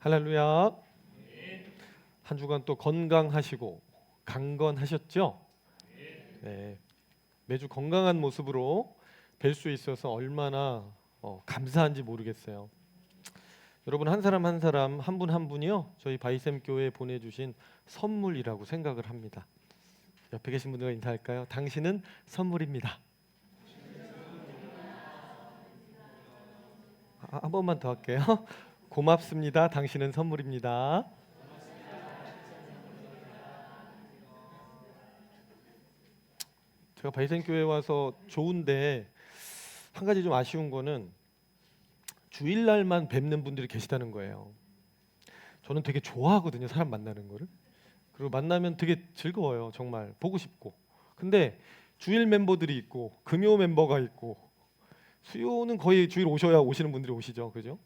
할렐루야. 한 주간 또 건강하시고 강건하셨죠? 네. 매주 건강한 모습으로 뵐 수 있어서 얼마나 감사한지 모르겠어요. 여러분 한 사람 한 사람 한 분 한 분이요 저희 바이샘 교회에 보내주신 선물이라고 생각을 합니다. 옆에 계신 분들과 인사할까요? 당신은 선물입니다. 한 번만 더 할게요. 고맙습니다. 당신은 선물입니다. 제가 바이샘 교회 와서 좋은데 한 가지 좀 아쉬운 거는 주일날만 뵙는 분들이 계시다는 거예요. 저는 되게 좋아하거든요, 사람 만나는 거를. 그리고 만나면 되게 즐거워요, 정말 보고 싶고. 근데 주일 멤버들이 있고 금요 멤버가 있고 수요는 거의 주일 오셔야 오시는 분들이 오시죠, 그죠?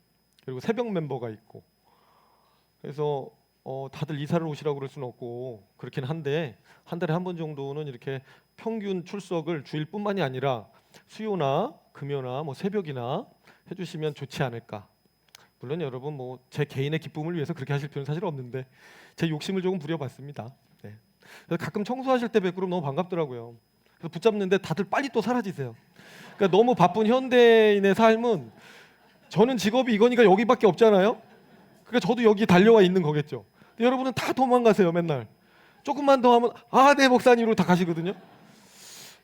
그리고 새벽 멤버가 있고. 그래서 다들 이사를 오시라고 그럴 수는 없고 그렇긴 한데 한 달에 한 번 정도는 이렇게 평균 출석을 주일뿐만이 아니라 수요나 금요나 뭐 새벽이나 해주시면 좋지 않을까. 물론 여러분 뭐 제 개인의 기쁨을 위해서 그렇게 하실 필요는 사실 없는데 제 욕심을 조금 부려봤습니다. 네. 그래서 가끔 청소하실 때 뵙고 너무 반갑더라고요. 그래서 붙잡는데 다들 빨리 또 사라지세요. 그러니까 너무 바쁜 현대인의 삶은 저는 직업이 이거니까 여기밖에 없잖아요. 그러니까 저도 여기 달려와 있는 거겠죠. 근데 여러분은 다 도망가세요 맨날. 조금만 더 하면 네 목사님으로 다 가시거든요.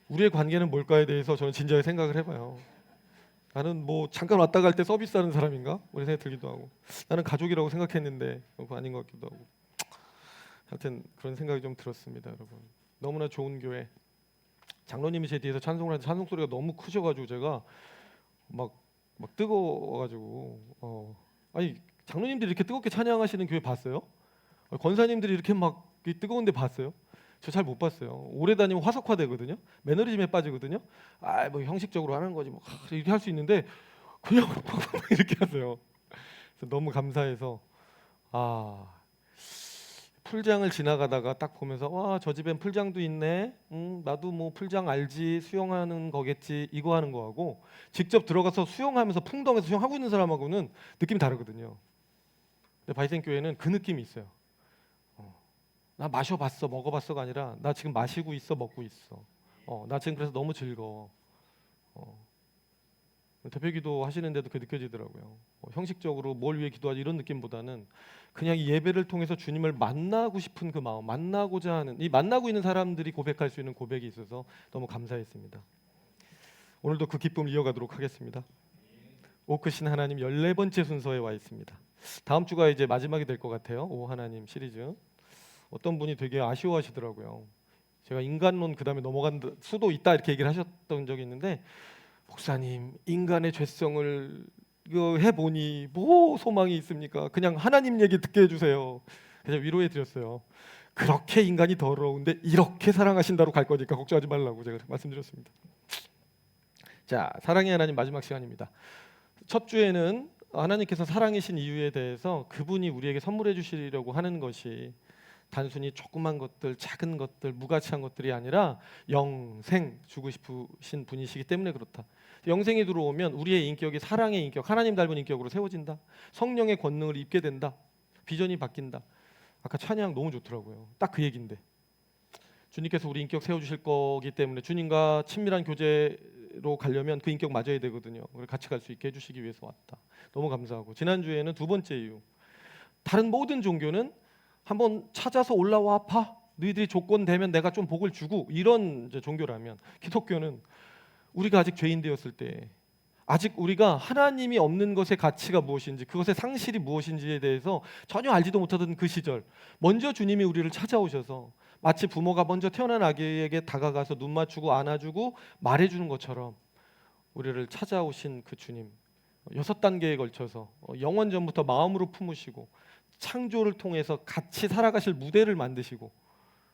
우리의 관계는 뭘까에 대해서 저는 진지하게 생각을 해봐요. 나는 뭐 잠깐 왔다 갈 때 서비스하는 사람인가? 그런 생각이 들기도 하고 나는 가족이라고 생각했는데 그거 아닌 것 같기도 하고 하여튼 그런 생각이 좀 들었습니다. 여러분 너무나 좋은 교회 장로님이 제 뒤에서 찬송을 하는데 찬송 소리가 너무 크셔가지고 제가 막 뜨거워가지고 아니 장로님들이 이렇게 뜨겁게 찬양하시는 교회 봤어요? 권사님들이 이렇게 막 뜨거운데 봤어요? 저 잘 못 봤어요. 오래 다니면 화석화되거든요. 매너리즘에 빠지거든요. 뭐 형식적으로 하는 거지 뭐 이렇게 할 수 있는데 그냥 이렇게 하세요. 그래서 너무 감사해서 풀장을 지나가다가 딱 보면서 와 저 집엔 풀장도 있네. 나도 뭐 풀장 알지. 수영하는 거겠지. 이거 하는 거하고 직접 들어가서 수영하면서 풍덩에서 수영하고 있는 사람하고는 느낌이 다르거든요. 근데 바이샘 교회는 그 느낌이 있어요. 나 마셔봤어, 먹어봤어가 아니라 나 지금 마시고 있어, 먹고 있어. 나 지금 그래서 너무 즐거워. 대표기도 하시는데도 그게 느껴지더라고요. 형식적으로 뭘 위해 기도하지 이런 느낌보다는 그냥 이 예배를 통해서 주님을 만나고 싶은 그 마음, 만나고자 하는 이 만나고 있는 사람들이 고백할 수 있는 고백이 있어서 너무 감사했습니다. 오늘도 그 기쁨을 이어가도록 하겠습니다. 오크신 하나님 14번째 순서에 와 있습니다. 다음 주가 이제 마지막이 될 것 같아요. 오 하나님 시리즈. 어떤 분이 되게 아쉬워하시더라고요. 제가 인간론 그다음에 넘어간 수도 있다 이렇게 얘기를 하셨던 적이 있는데 목사님 인간의 죄성을 해보니 뭐 소망이 있습니까? 그냥 하나님 얘기 듣게 해주세요. 그냥 위로해 드렸어요. 그렇게 인간이 더러운데 이렇게 사랑하신다로 갈 거니까 걱정하지 말라고 제가 말씀드렸습니다. 자, 사랑의 하나님 마지막 시간입니다. 첫 주에는 하나님께서 사랑이신 이유에 대해서 그분이 우리에게 선물해 주시려고 하는 것이 단순히 조그만 것들, 작은 것들, 무가치한 것들이 아니라 영생 주고 싶으신 분이시기 때문에 그렇다. 영생이 들어오면 우리의 인격이 사랑의 인격, 하나님 닮은 인격으로 세워진다. 성령의 권능을 입게 된다. 비전이 바뀐다. 아까 찬양 너무 좋더라고요. 딱 그 얘기인데 주님께서 우리 인격 세워주실 거기 때문에 주님과 친밀한 교제로 가려면 그 인격 맞아야 되거든요. 같이 갈 수 있게 해주시기 위해서 왔다. 너무 감사하고 지난주에는 두 번째 이유 다른 모든 종교는 한번 찾아서 올라와 봐. 너희들이 조건 되면 내가 좀 복을 주고 이런 종교라면 기독교는 우리가 아직 죄인 되었을 때 아직 우리가 하나님이 없는 것의 가치가 무엇인지 그것의 상실이 무엇인지에 대해서 전혀 알지도 못하던 그 시절 먼저 주님이 우리를 찾아오셔서 마치 부모가 먼저 태어난 아기에게 다가가서 눈 맞추고 안아주고 말해주는 것처럼 우리를 찾아오신 그 주님 6단계에 걸쳐서 영원 전부터 마음으로 품으시고 창조를 통해서 같이 살아가실 무대를 만드시고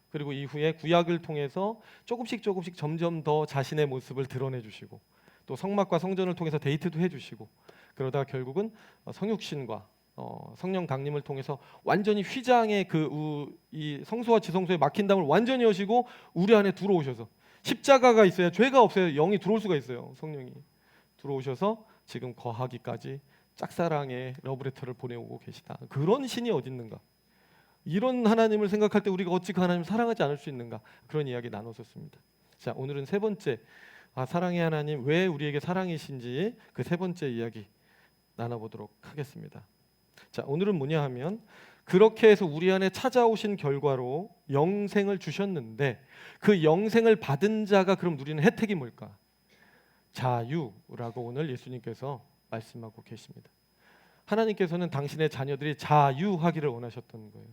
그리고 이후에 구약을 통해서 조금씩 점점 더 자신의 모습을 드러내주시고 또 성막과 성전을 통해서 데이트도 해주시고 그러다 결국은 성육신과 성령 강림을 통해서 완전히 휘장의 이 성소와 지성소의 막힌 담을 완전히 여시고 우리 안에 들어오셔서 십자가가 있어야 죄가 없어야 영이 들어올 수가 있어요. 성령이 들어오셔서 지금 거하기까지 짝사랑의 러브레터를 보내오고 계시다. 그런 신이 어디 있는가? 이런 하나님을 생각할 때 우리가 어찌 그 하나님을 사랑하지 않을 수 있는가? 그런 이야기 나눴었습니다. 자, 오늘은 세 번째, 사랑의 하나님 왜 우리에게 사랑이신지 그 세 번째 이야기 나눠보도록 하겠습니다. 자, 오늘은 뭐냐 하면 그렇게 해서 우리 안에 찾아오신 결과로 영생을 주셨는데 그 영생을 받은 자가 그럼 누리는 혜택이 뭘까? 자유라고 오늘 예수님께서 말씀하고 계십니다. 하나님께서는 당신의 자녀들이 자유하기를 원하셨던 거예요.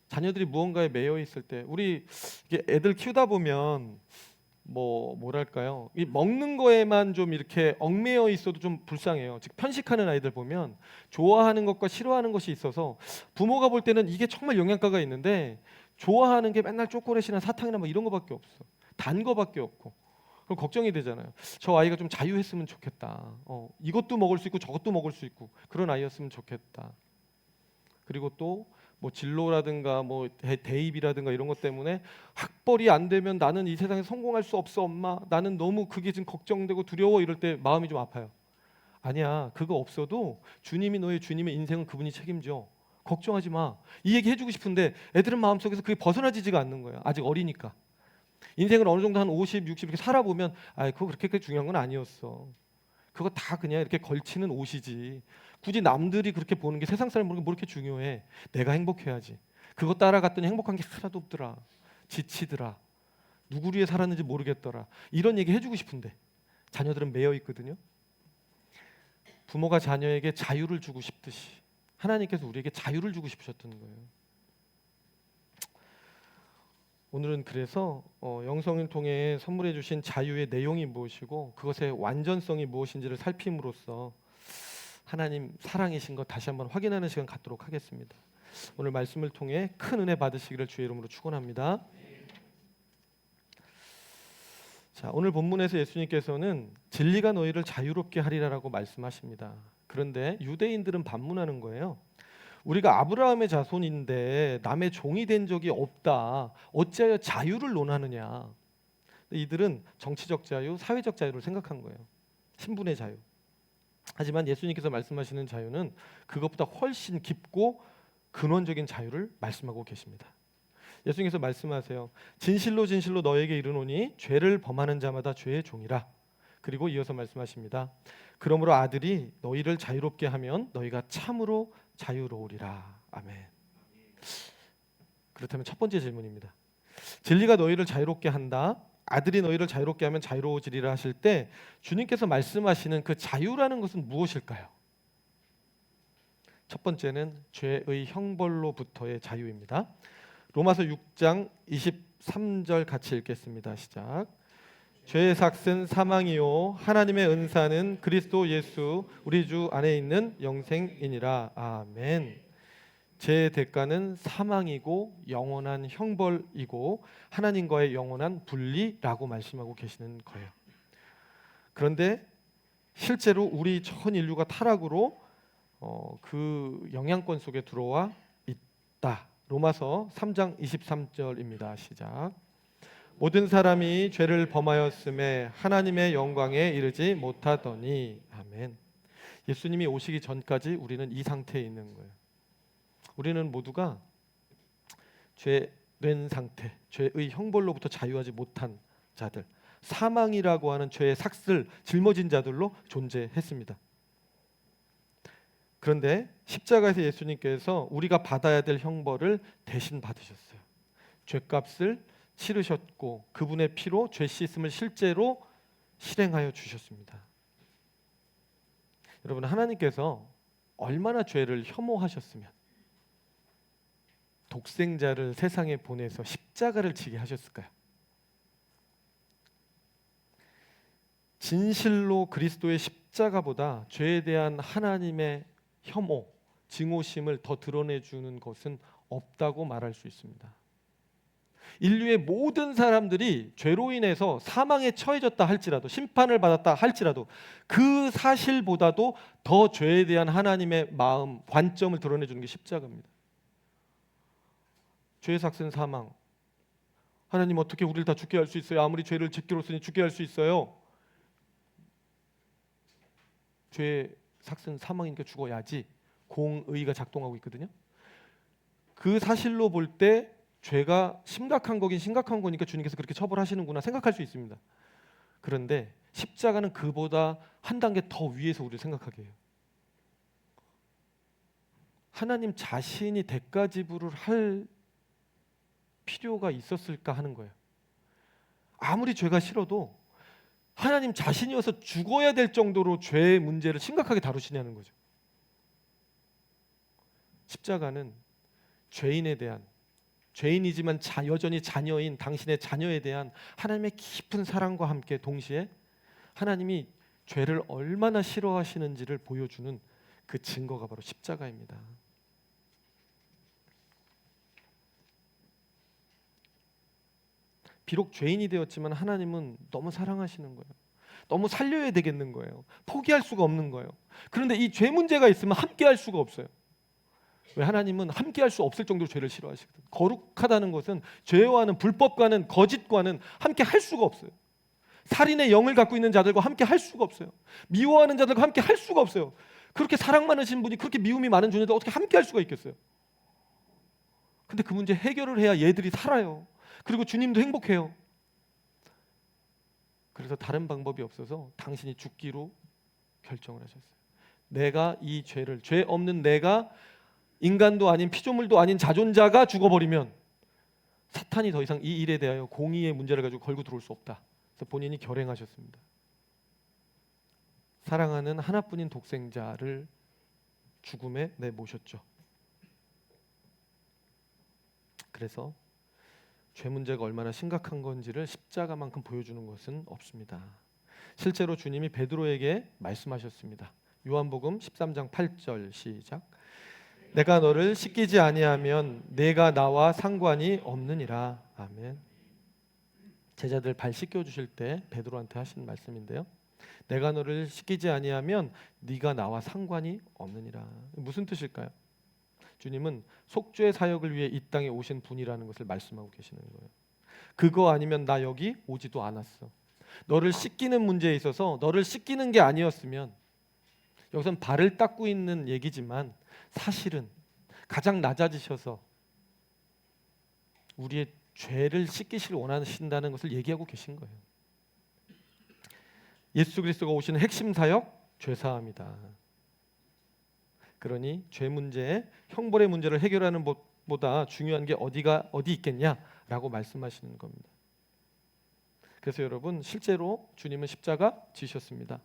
자녀들이 무언가에 매여 있을 때 우리 이게 애들 키우다 보면 뭐랄까요? 이 먹는 거에만 좀 이렇게 얽매여 있어도 좀 불쌍해요. 즉 편식하는 아이들 보면 좋아하는 것과 싫어하는 것이 있어서 부모가 볼 때는 이게 정말 영양가가 있는데 좋아하는 게 맨날 초콜릿이나 사탕이나 뭐 이런 거밖에 없어. 단 거밖에 없고. 그럼 걱정이 되잖아요. 저 아이가 좀 자유했으면 좋겠다. 이것도 먹을 수 있고 저것도 먹을 수 있고 그런 아이였으면 좋겠다. 그리고 또 뭐 진로라든가 뭐 대입이라든가 이런 것 때문에 학벌이 안 되면 나는 이 세상에 성공할 수 없어 엄마. 나는 너무 그게 좀 걱정되고 두려워 이럴 때 마음이 좀 아파요. 아니야. 그거 없어도 주님이 너의 주님의 인생은 그분이 책임져. 걱정하지 마. 이 얘기 해주고 싶은데 애들은 마음속에서 그게 벗어나지지가 않는 거예요. 아직 어리니까. 인생을 어느 정도 한 50, 60 이렇게 살아보면 그거 그렇게 중요한 건 아니었어. 그거 다 그냥 이렇게 걸치는 옷이지. 굳이 남들이 그렇게 보는 게 세상 사람 보는 게 뭐 이렇게 중요해. 내가 행복해야지. 그거 따라갔더니 행복한 게 하나도 없더라. 지치더라. 누구 위해 살았는지 모르겠더라. 이런 얘기 해주고 싶은데 자녀들은 매여 있거든요. 부모가 자녀에게 자유를 주고 싶듯이 하나님께서 우리에게 자유를 주고 싶으셨던 거예요. 오늘은 그래서 영성을 통해 선물해 주신 자유의 내용이 무엇이고 그것의 완전성이 무엇인지를 살핌으로써 하나님 사랑이신 것 다시 한번 확인하는 시간 갖도록 하겠습니다. 오늘 말씀을 통해 큰 은혜 받으시기를 주의 이름으로 축원합니다. 자, 오늘 본문에서 예수님께서는 진리가 너희를 자유롭게 하리라라고 말씀하십니다. 그런데 유대인들은 반문하는 거예요. 우리가 아브라함의 자손인데 남의 종이 된 적이 없다. 어찌하여 자유를 논하느냐. 이들은 정치적 자유, 사회적 자유를 생각한 거예요. 신분의 자유. 하지만 예수님께서 말씀하시는 자유는 그것보다 훨씬 깊고 근원적인 자유를 말씀하고 계십니다. 예수님께서 말씀하세요. 진실로 진실로 너에게 이르노니 죄를 범하는 자마다 죄의 종이라. 그리고 이어서 말씀하십니다. 그러므로 아들이 너희를 자유롭게 하면 너희가 참으로 자유로우리라. 아멘. 그렇다면 첫 번째 질문입니다. 진리가 너희를 자유롭게 한다. 아들이 너희를 자유롭게 하면 자유로워지리라 하실 때 주님께서 말씀하시는 그 자유라는 것은 무엇일까요? 첫 번째는 죄의 형벌로부터의 자유입니다. 로마서 6장 23절 같이 읽겠습니다. 시작. 죄의 삭은 사망이요 하나님의 은사는 그리스도 예수 우리 주 안에 있는 영생이니라. 아멘. 죄의 대가는 사망이고 영원한 형벌이고 하나님과의 영원한 분리라고 말씀하고 계시는 거예요. 그런데 실제로 우리 전 인류가 타락으로 그 영향권 속에 들어와 있다. 로마서 3장 23절입니다. 시작. 모든 사람이 죄를 범하였음에 하나님의 영광에 이르지 못하더니. 아멘. 예수님이 오시기 전까지 우리는 이 상태에 있는 거예요. 우리는 모두가 죄된 상태, 죄의 형벌로부터 자유하지 못한 자들, 사망이라고 하는 죄의 삭슬 짊어진 자들로 존재했습니다. 그런데 십자가에서 예수님께서 우리가 받아야 될 형벌을 대신 받으셨어요. 죄값을 치르셨고 그분의 피로 죄 씻음을 실제로 실행하여 주셨습니다. 여러분, 하나님께서 얼마나 죄를 혐오하셨으면 독생자를 세상에 보내서 십자가를 지게 하셨을까요? 진실로 그리스도의 십자가보다 죄에 대한 하나님의 혐오, 증오심을 더 드러내주는 것은 없다고 말할 수 있습니다. 인류의 모든 사람들이 죄로 인해서 사망에 처해졌다 할지라도, 심판을 받았다 할지라도 그 사실보다도 더 죄에 대한 하나님의 마음, 관점을 드러내주는 게 십자가입니다. 죄의 삭은 사망. 하나님 어떻게 우리를 다 죽게 할 수 있어요? 아무리 죄를 짓기로쓰니 죽게 할 수 있어요? 죄의 삭은 사망이니까 죽어야지 공의가 작동하고 있거든요. 그 사실로 볼 때 죄가 심각한 거긴 심각한 거니까 주님께서 그렇게 처벌하시는구나 생각할 수 있습니다. 그런데 십자가는 그보다 한 단계 더 위에서 우리를 생각하게 해요. 하나님 자신이 대가 지불을 할 필요가 있었을까 하는 거예요. 아무리 죄가 싫어도 하나님 자신이어서 죽어야 될 정도로 죄의 문제를 심각하게 다루시냐는 거죠. 십자가는 죄인에 대한, 죄인이지만 여전히 자녀인 당신의 자녀에 대한 하나님의 깊은 사랑과 함께 동시에 하나님이 죄를 얼마나 싫어하시는지를 보여주는 그 증거가 바로 십자가입니다. 비록 죄인이 되었지만 하나님은 너무 사랑하시는 거예요. 너무 살려야 되겠는 거예요. 포기할 수가 없는 거예요. 그런데 이 죄 문제가 있으면 함께 할 수가 없어요. 왜? 하나님은 함께 할 수 없을 정도로 죄를 싫어하시거든요. 거룩하다는 것은 죄와는, 불법과는, 거짓과는 함께 할 수가 없어요. 살인의 영을 갖고 있는 자들과 함께 할 수가 없어요. 미워하는 자들과 함께 할 수가 없어요. 그렇게 사랑 많으신 분이 그렇게 미움이 많은 존재들 어떻게 함께 할 수가 있겠어요? 근데 그 문제 해결을 해야 얘들이 살아요. 그리고 주님도 행복해요. 그래서 다른 방법이 없어서 당신이 죽기로 결정을 하셨어요. 내가 이 죄를, 죄 없는 내가, 인간도 아닌 피조물도 아닌 자존자가 죽어버리면 사탄이 더 이상 이 일에 대하여 공의의 문제를 가지고 걸고 들어올 수 없다. 그래서 본인이 결행하셨습니다. 사랑하는 하나뿐인 독생자를 죽음에 내모셨죠. 그래서 죄 문제가 얼마나 심각한 건지를 십자가만큼 보여주는 것은 없습니다. 실제로 주님이 베드로에게 말씀하셨습니다. 요한복음 13장 8절 시작. 내가 너를 씻기지 아니하면 내가 나와 상관이 없느니라. 아멘. 제자들 발 씻겨 주실 때 베드로한테 하신 말씀인데요. 내가 너를 씻기지 아니하면 네가 나와 상관이 없느니라. 무슨 뜻일까요? 주님은 속죄 사역을 위해 이 땅에 오신 분이라는 것을 말씀하고 계시는 거예요. 그거 아니면 나 여기 오지도 않았어. 너를 씻기는 문제에 있어서 너를 씻기는 게 아니었으면, 여기선 발을 닦고 있는 얘기지만 사실은 가장 낮아지셔서 우리의 죄를 씻기시길 원하신다는 것을 얘기하고 계신 거예요. 예수 그리스도가 오시는 핵심 사역, 죄사함이다. 그러니 죄 문제, 형벌의 문제를 해결하는 것보다 중요한 게 어디 있겠냐라고 말씀하시는 겁니다. 그래서 여러분, 실제로 주님은 십자가 지셨습니다.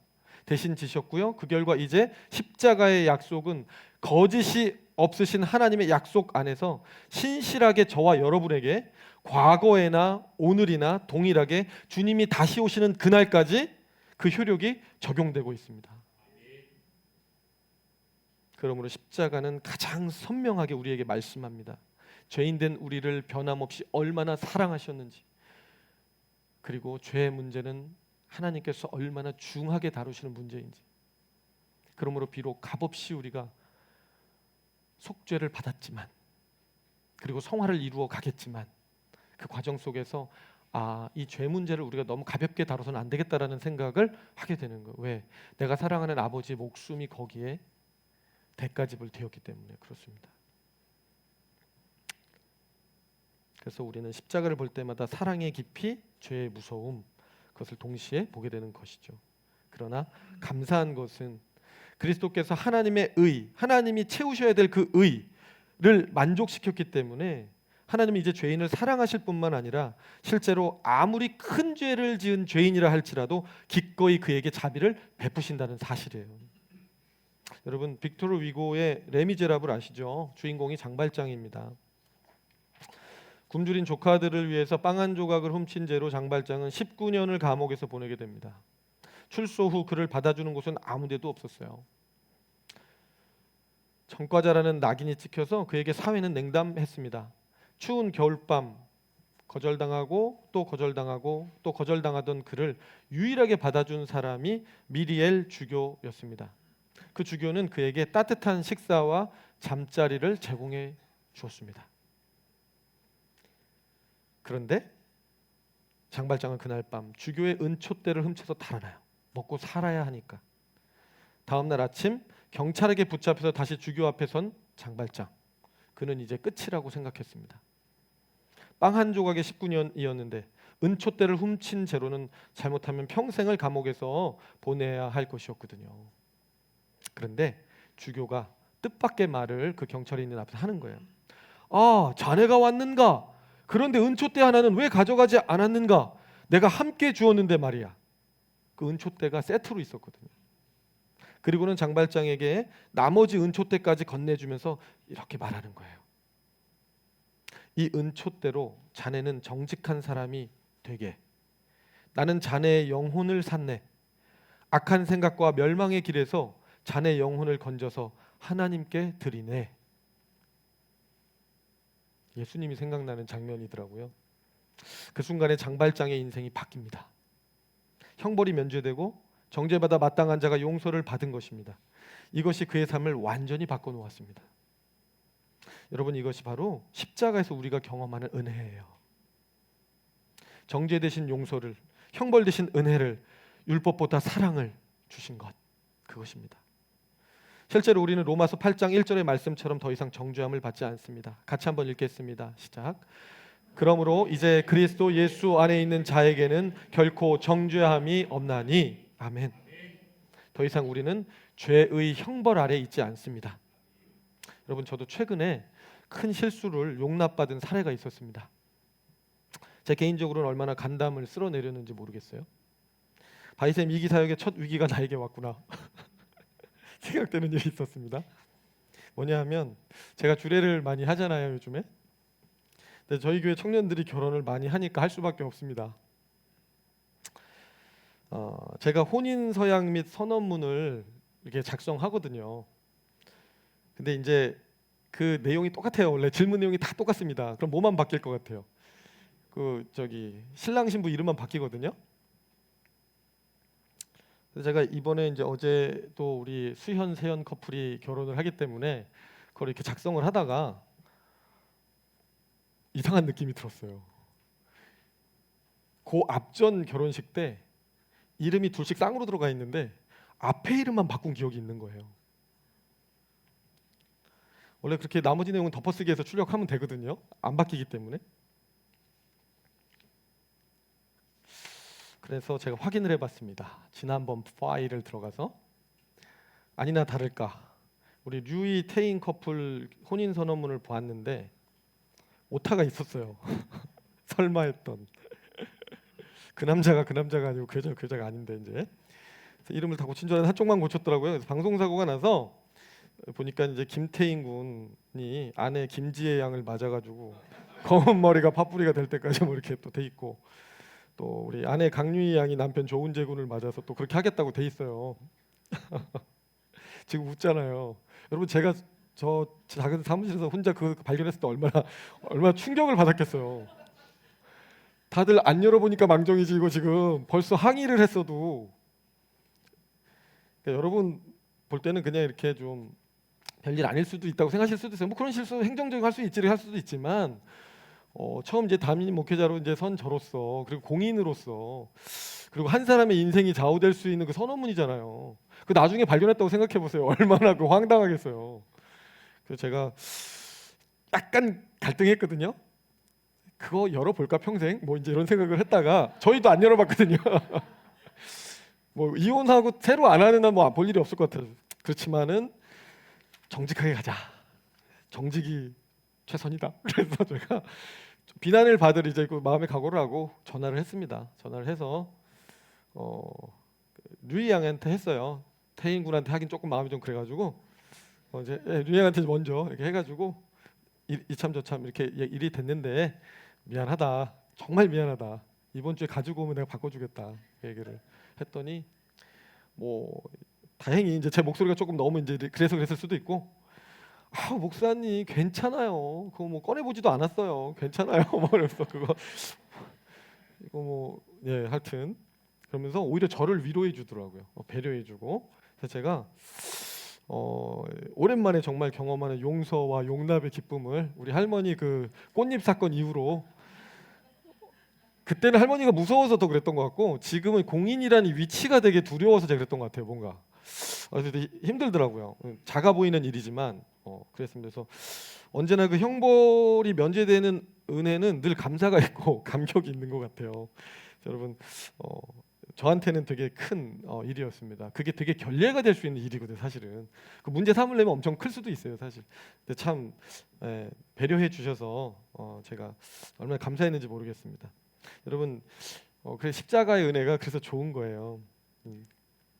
대신 지셨고요. 그 결과 이제 십자가의 약속은 거짓이 없으신 하나님의 약속 안에서 신실하게 저와 여러분에게 과거에나 오늘이나 동일하게 주님이 다시 오시는 그날까지 그 효력이 적용되고 있습니다. 그러므로 십자가는 가장 선명하게 우리에게 말씀합니다. 죄인된 우리를 변함없이 얼마나 사랑하셨는지, 그리고 죄의 문제는 하나님께서 얼마나 중하게 다루시는 문제인지. 그러므로 비록 값없이 우리가 속죄를 받았지만, 그리고 성화를 이루어 가겠지만, 그 과정 속에서 이 죄 문제를 우리가 너무 가볍게 다뤄서는 안 되겠다라는 생각을 하게 되는 거예요. 왜? 내가 사랑하는 아버지의 목숨이 거기에 대가집을 되었기 때문에 그렇습니다. 그래서 우리는 십자가를 볼 때마다 사랑의 깊이, 죄의 무서움, 그것을 동시에 보게 되는 것이죠. 그러나 감사한 것은 그리스도께서 하나님의 의, 하나님이 채우셔야 될 그 의를 만족시켰기 때문에 하나님이 이제 죄인을 사랑하실 뿐만 아니라 실제로 아무리 큰 죄를 지은 죄인이라 할지라도 기꺼이 그에게 자비를 베푸신다는 사실이에요. 여러분, 빅토르 위고의 레미제라블 아시죠? 주인공이 장발장입니다. 굶주린 조카들을 위해서 빵 한 조각을 훔친 죄로 장발장은 19년을 감옥에서 보내게 됩니다. 출소 후 그를 받아주는 곳은 아무 데도 없었어요. 전과자라는 낙인이 찍혀서 그에게 사회는 냉담했습니다. 추운 겨울밤 거절당하고 또 거절당하고 또 거절당하던 그를 유일하게 받아준 사람이 미리엘 주교였습니다. 그 주교는 그에게 따뜻한 식사와 잠자리를 제공해 주었습니다. 그런데 장발장은 그날 밤 주교의 은촛대를 훔쳐서 달아나요. 먹고 살아야 하니까. 다음 날 아침 경찰에게 붙잡혀서 다시 주교 앞에 선 장발장. 그는 이제 끝이라고 생각했습니다. 빵 한 조각에 19년이었는데 은촛대를 훔친 죄로는 잘못하면 평생을 감옥에서 보내야 할 것이었거든요. 그런데 주교가 뜻밖의 말을 그 경찰이 있는 앞에서 하는 거예요. 아, 자네가 왔는가? 그런데 은촛대 하나는 왜 가져가지 않았는가? 내가 함께 주었는데 말이야. 그 은촛대가 세트로 있었거든요. 그리고는 장발장에게 나머지 은촛대까지 건네주면서 이렇게 말하는 거예요. 이 은촛대로 자네는 정직한 사람이 되게. 나는 자네의 영혼을 샀네. 악한 생각과 멸망의 길에서 자네 영혼을 건져서 하나님께 드리네. 예수님이 생각나는 장면이더라고요. 그 순간에 장발장의 인생이 바뀝니다. 형벌이 면제되고 정죄받아 마땅한 자가 용서를 받은 것입니다. 이것이 그의 삶을 완전히 바꿔놓았습니다. 여러분, 이것이 바로 십자가에서 우리가 경험하는 은혜예요. 정죄 대신 용서를, 형벌 대신 은혜를, 율법보다 사랑을 주신 것, 그것입니다. 실제로 우리는 로마서 8장 1절의 말씀처럼 더 이상 정죄함을 받지 않습니다. 같이 한번 읽겠습니다. 시작. 그러므로 이제 그리스도 예수 안에 있는 자에게는 결코 정죄함이 없나니. 아멘. 더 이상 우리는 죄의 형벌 아래 있지 않습니다. 여러분, 저도 최근에 큰 실수를 용납받은 사례가 있었습니다. 제 개인적으로는 얼마나 간담을 쓸어내렸는지 모르겠어요. 바이셈 2기 사역의 첫 위기가 나에게 왔구나 생각되는 일이 있었습니다. 뭐냐 하면 제가 주례를 많이 하잖아요, 요즘에. 근데 저희 교회 청년들이 결혼을 많이 하니까 할 수밖에 없습니다. 제가 혼인 서약 및 선언문을 이렇게 작성하거든요. 근데 이제 그 내용이 똑같아요. 원래 질문 내용이 다 똑같습니다. 그럼 뭐만 바뀔 것 같아요? 신랑 신부 이름만 바뀌거든요. 그래서 제가 이번에 이제 어제 또 우리 수현 세연 커플이 결혼을 하기 때문에 그걸 이렇게 작성을 하다가 이상한 느낌이 들었어요. 그 앞전 결혼식 때 이름이 둘씩 쌍으로 들어가 있는데 앞에 이름만 바꾼 기억이 있는 거예요. 원래 그렇게 나머지 내용은 덮어쓰기해서 출력하면 되거든요. 안 바뀌기 때문에. 그래서 제가 확인을 해봤습니다. 지난번 파일을 들어가서 아니나 다를까 우리 류이 태인 커플 혼인 선언문을 보았는데 오타가 있었어요. 설마 했던 그 남자가 아니고 그 여자가 아닌데 이제 그래서 이름을 다 고친 줄 알았는데 한쪽만 고쳤더라고요. 그래서 방송사고가 나서 보니까 이제 김태인 군이 아내 김지혜 양을 맞아가지고 검은 머리가 파뿌리가 될 때까지 뭐 이렇게 또 돼 있고, 또 우리 아내 강유희 양이 남편 조은재 군을 맞아서 또 그렇게 하겠다고 돼 있어요. 지금 웃잖아요. 여러분, 제가 저 작은 사무실에서 혼자 그 발견했을 때 얼마나 충격을 받았겠어요. 다들 안 열어보니까 망정이지 이거 지금 벌써 항의를 했어도. 그러니까 여러분 볼 때는 그냥 이렇게 좀 별일 아닐 수도 있다고 생각하실 수도 있어요. 뭐 그런 실수 행정적인 할 수도 있지만 처음 이제 담임 목회자로 이제 선 저로서, 그리고 공인으로서, 그리고 한 사람의 인생이 좌우될 수 있는 그 선언문이잖아요. 그 나중에 발견했다고 생각해 보세요. 얼마나 그 황당하겠어요. 그래서 제가 약간 갈등했거든요. 그거 열어볼까 평생? 뭐 이제 이런 생각을 했다가 저희도 안 열어봤거든요. 뭐 이혼하고 새로 안 하는 한 뭐 볼 일이 없을 것 같아요. 그렇지만은 정직하게 가자. 정직이 최선이다. 그래서 제가 비난을 받을 이제 그 마음의 각오를 하고 전화를 했습니다. 전화를 해서 류이 양한테 했어요. 태인 군한테 하긴 조금 마음이 좀 그래가지고 이제 류이 양한테 먼저 이렇게 해가지고 이참 저참 이렇게 일이 됐는데 미안하다. 정말 미안하다. 이번 주에 가지고 오면 내가 바꿔주겠다. 얘기를 했더니 뭐 다행히 이제 제 목소리가 조금 너무 이제 그래서 그랬을 수도 있고, 목사님 괜찮아요. 그거 뭐 꺼내보지도 않았어요. 괜찮아요. 뭐 그래서 이거 하여튼 그러면서 오히려 저를 위로해 주더라고요. 배려해 주고. 그래서 제가 오랜만에 정말 경험하는 용서와 용납의 기쁨을 우리 할머니 그 꽃잎 사건 이후로, 그때는 할머니가 무서워서 더 그랬던 것 같고 지금은 공인이라는 위치가 되게 두려워서 제가 그랬던 것 같아요. 뭔가 되게 힘들더라고요. 작아 보이는 일이지만 그랬습니다. 그래서 언제나 그 형벌이 면제되는 은혜는 늘 감사가 있고 감격이 있는 것 같아요. 여러분 저한테는 되게 큰 일이었습니다. 그게 되게 결례가 될 수 있는 일이거든요. 사실은 그 문제 삼으려면 엄청 클 수도 있어요. 사실. 근데 참 배려해 주셔서 제가 얼마나 감사했는지 모르겠습니다. 여러분 그래 십자가의 은혜가 그래서 좋은 거예요.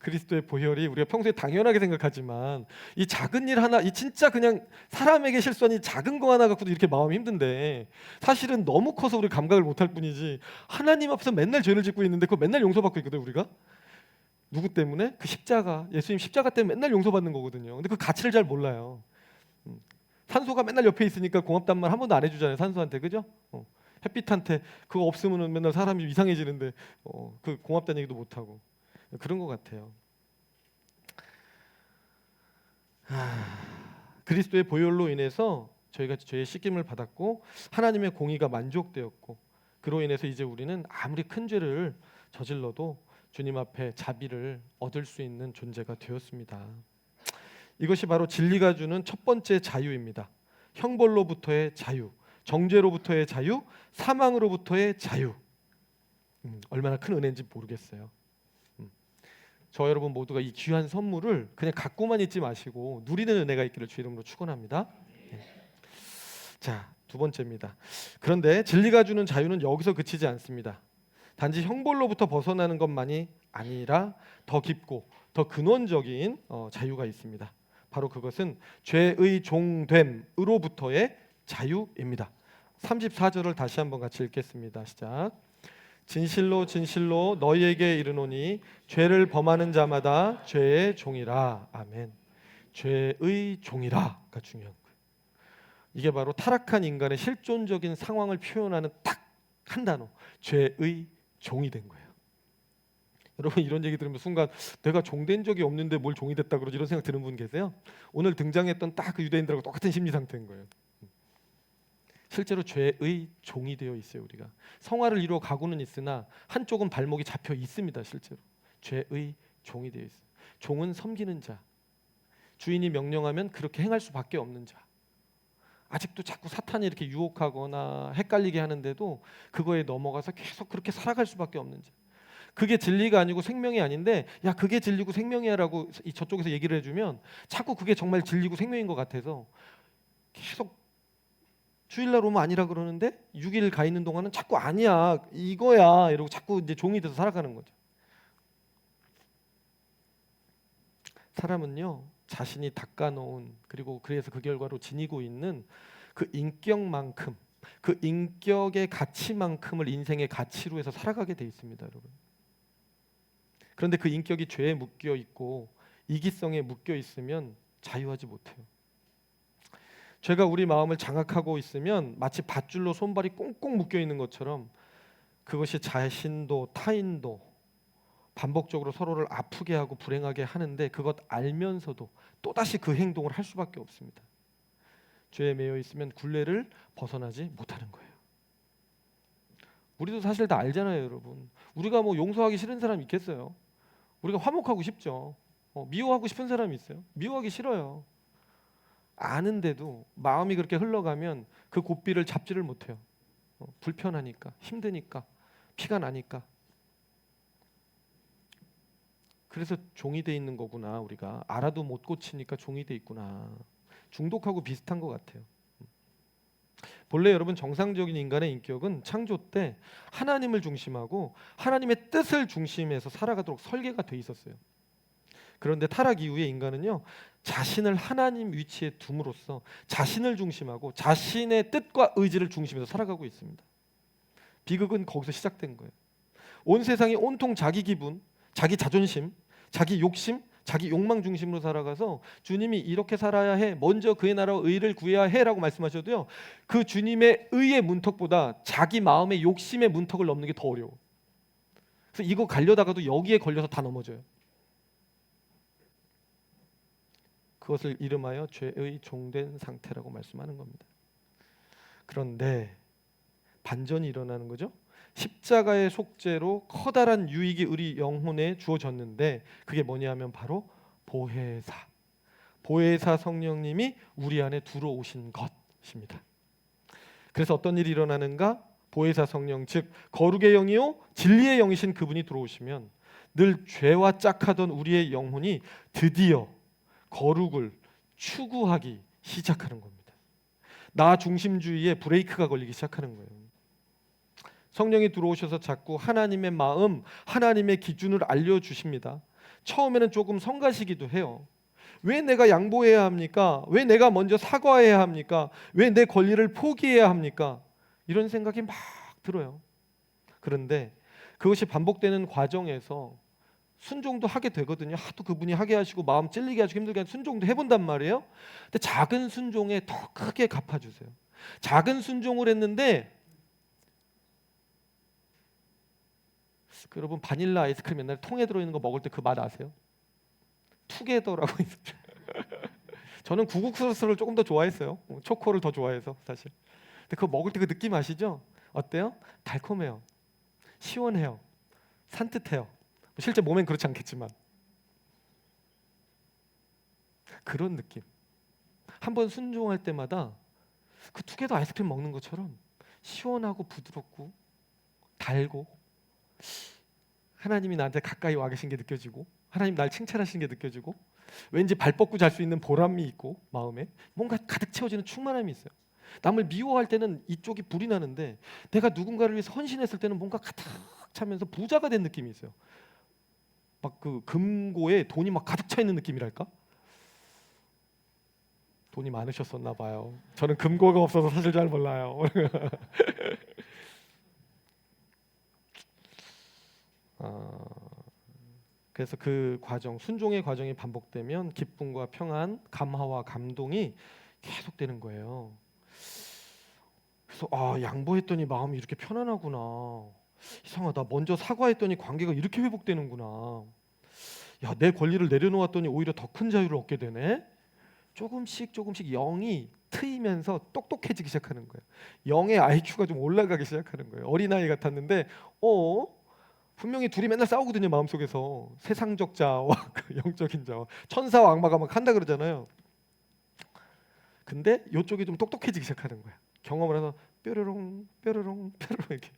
그리스도의 보혈이 우리가 평소에 당연하게 생각하지만 이 작은 일 하나, 이 진짜 그냥 사람에게 실수한 이 작은 거 하나 갖고도 이렇게 마음이 힘든데 사실은 너무 커서 우리 감각을 못할 뿐이지 하나님 앞에서 맨날 죄를 짓고 있는데 그거 맨날 용서받고 있거든 우리가. 누구 때문에? 그 십자가, 예수님 십자가 때문에 맨날 용서받는 거거든요. 근데 그 가치를 잘 몰라요. 산소가 맨날 옆에 있으니까 고맙단 말 한 번도 안 해주잖아요. 산소한테, 그죠? 햇빛한테 그거 없으면은 맨날 사람이 이상해지는데 그 고맙다는 얘기도 못 하고. 그런 것 같아요. 그리스도의 보혈로 인해서 저희가 죄의 씻김을 받았고 하나님의 공의가 만족되었고 그로 인해서 이제 우리는 아무리 큰 죄를 저질러도 주님 앞에 자비를 얻을 수 있는 존재가 되었습니다. 이것이 바로 진리가 주는 첫 번째 자유입니다. 형벌로부터의 자유, 정죄로부터의 자유, 사망으로부터의 자유. 얼마나 큰 은혜인지 모르겠어요. 저 여러분 모두가 이 귀한 선물을 그냥 갖고만 있지 마시고 누리는 은혜가 있기를 주 이름으로 축원합니다. 자, 두 번째입니다. 그런데 진리가 주는 자유는 여기서 그치지 않습니다. 단지 형벌로부터 벗어나는 것만이 아니라 더 깊고 더 근원적인 자유가 있습니다. 바로 그것은 죄의 종됨으로부터의 자유입니다. 34절을 다시 한번 같이 읽겠습니다. 시작. 진실로 진실로 너희에게 이르노니 죄를 범하는 자마다 죄의 종이라. 아멘. 죄의 종이라가 중요한 거예요. 이게 바로 타락한 인간의 실존적인 상황을 표현하는 딱 한 단어, 죄의 종이 된 거예요. 여러분 이런 얘기 들으면 순간 내가 종된 적이 없는데 뭘 종이 됐다 그러지 이런 생각 드는 분 계세요? 오늘 등장했던 딱 그 유대인들하고 똑같은 심리 상태인 거예요. 실제로 죄의 종이 되어 있어요. 우리가 성화를 이루어 가고는 있으나 한쪽은 발목이 잡혀 있습니다. 실제로 죄의 종이 되어 있어요. 종은 섬기는 자, 주인이 명령하면 그렇게 행할 수밖에 없는 자. 아직도 자꾸 사탄이 이렇게 유혹하거나 헷갈리게 하는데도 그거에 넘어가서 계속 그렇게 살아갈 수밖에 없는 자. 그게 진리가 아니고 생명이 아닌데 야 그게 진리고 생명이야라고 저쪽에서 얘기를 해주면 자꾸 그게 정말 진리고 생명인 것 같아서 계속 주일날 오면 아니라 그러는데 6일 가 있는 동안은 자꾸 아니야 이거야 이러고 자꾸 이제 종이 돼서 살아가는 거죠. 사람은요 자신이 닦아놓은 그리고 그래서 그 결과로 지니고 있는 그 인격만큼 그 인격의 가치만큼을 인생의 가치로 해서 살아가게 돼 있습니다, 여러분. 그런데 그 인격이 죄에 묶여 있고 이기성에 묶여 있으면 자유하지 못해요. 죄가 우리 마음을 장악하고 있으면 마치 밧줄로 손발이 꽁꽁 묶여 있는 것처럼 그것이 자신도 타인도 반복적으로 서로를 아프게 하고 불행하게 하는데 그것 알면서도 또다시 그 행동을 할 수밖에 없습니다. 죄에 매여 있으면 굴레를 벗어나지 못하는 거예요. 우리도 사실 다 알잖아요, 여러분. 우리가 뭐 용서하기 싫은 사람 있겠어요? 우리가 화목하고 싶죠. 미워하고 싶은 사람이 있어요? 미워하기 싫어요. 아는데도 마음이 그렇게 흘러가면 그 고삐를 잡지를 못해요. 불편하니까, 힘드니까, 피가 나니까. 그래서 종이 돼 있는 거구나. 우리가 알아도 못 고치니까 종이 돼 있구나. 중독하고 비슷한 것 같아요. 본래 여러분 정상적인 인간의 인격은 창조 때 하나님을 중심하고 하나님의 뜻을 중심해서 살아가도록 설계가 돼 있었어요. 그런데 타락 이후에 인간은요 자신을 하나님 위치에 둠으로써 자신을 중심하고 자신의 뜻과 의지를 중심해서 살아가고 있습니다. 비극은 거기서 시작된 거예요. 온 세상이 온통 자기 기분, 자기 자존심, 자기 욕심, 자기 욕망 중심으로 살아가서 주님이 이렇게 살아야 해, 먼저 그의 나라와 의를 구해야 해라고 말씀하셔도요 그 주님의 의의 문턱보다 자기 마음의 욕심의 문턱을 넘는 게 더 어려워. 그래서 이거 가려다가도 여기에 걸려서 다 넘어져요. 그것을 이름하여 죄의 종된 상태라고 말씀하는 겁니다. 그런데 반전이 일어나는 거죠. 십자가의 속죄로 커다란 유익이 우리 영혼에 주어졌는데 그게 뭐냐 하면 바로 보혜사, 보혜사 성령님이 우리 안에 들어오신 것입니다. 그래서 어떤 일이 일어나는가? 보혜사 성령, 즉 거룩의 영이요 진리의 영이신 그분이 들어오시면 늘 죄와 짝하던 우리의 영혼이 드디어 거룩을 추구하기 시작하는 겁니다. 나 중심주의에 브레이크가 걸리기 시작하는 거예요. 성령이 들어오셔서 자꾸 하나님의 마음, 하나님의 기준을 알려주십니다. 처음에는 조금 성가시기도 해요. 왜 내가 양보해야 합니까? 왜 내가 먼저 사과해야 합니까? 왜 내 권리를 포기해야 합니까? 이런 생각이 막 들어요. 그런데 그것이 반복되는 과정에서 순종도 하게 되거든요. 하도 그분이 하게 하시고 마음 찔리게 하시고 힘들게 하시고 순종도 해본단 말이에요. 근데 작은 순종에 더 크게 갚아주세요. 작은 순종을 했는데 여러분 바닐라 아이스크림 옛날에 통에 들어있는 거 먹을 때 그 맛 아세요? 투게더라고 있었죠. 저는 구국소스를 조금 더 좋아했어요. 초코를 더 좋아해서 사실. 근데 그거 먹을 때 그 느낌 아시죠? 어때요? 달콤해요. 시원해요. 산뜻해요. 실제 몸엔 그렇지 않겠지만 그런 느낌. 한번 순종할 때마다 그 투게더 아이스크림 먹는 것처럼 시원하고 부드럽고 달고 하나님이 나한테 가까이 와 계신 게 느껴지고 하나님 날 칭찬하시는 게 느껴지고 왠지 발 뻗고 잘 수 있는 보람이 있고 마음에 뭔가 가득 채워지는 충만함이 있어요. 남을 미워할 때는 이쪽이 불이 나는데 내가 누군가를 위해서 헌신했을 때는 뭔가 가득 차면서 부자가 된 느낌이 있어요. 막 그 금고에 돈이 막 가득 차 있는 느낌이랄까? 돈이 많으셨었나 봐요. 저는 금고가 없어서 사실 잘 몰라요. 그래서 그 과정, 순종의 과정이 반복되면 기쁨과 평안, 감화와 감동이 계속되는 거예요. 그래서 양보했더니 마음이 이렇게 편안하구나. 이상하다. 먼저 사과했더니 관계가 이렇게 회복되는구나. 야, 내 권리를 내려놓았더니 오히려 더 큰 자유를 얻게 되네. 조금씩 영이 트이면서 똑똑해지기 시작하는 거예요. 영의 IQ가 좀 올라가기 시작하는 거예요. 어린아이 같았는데 분명히 둘이 맨날 싸우거든요. 마음속에서 세상적 자와 그 영적인 자와 천사와 악마가 막 한다 그러잖아요. 근데 이쪽이 좀 똑똑해지기 시작하는 거야. 경험을 해서 뾰로롱 뾰로롱 뾰로롱 이렇게.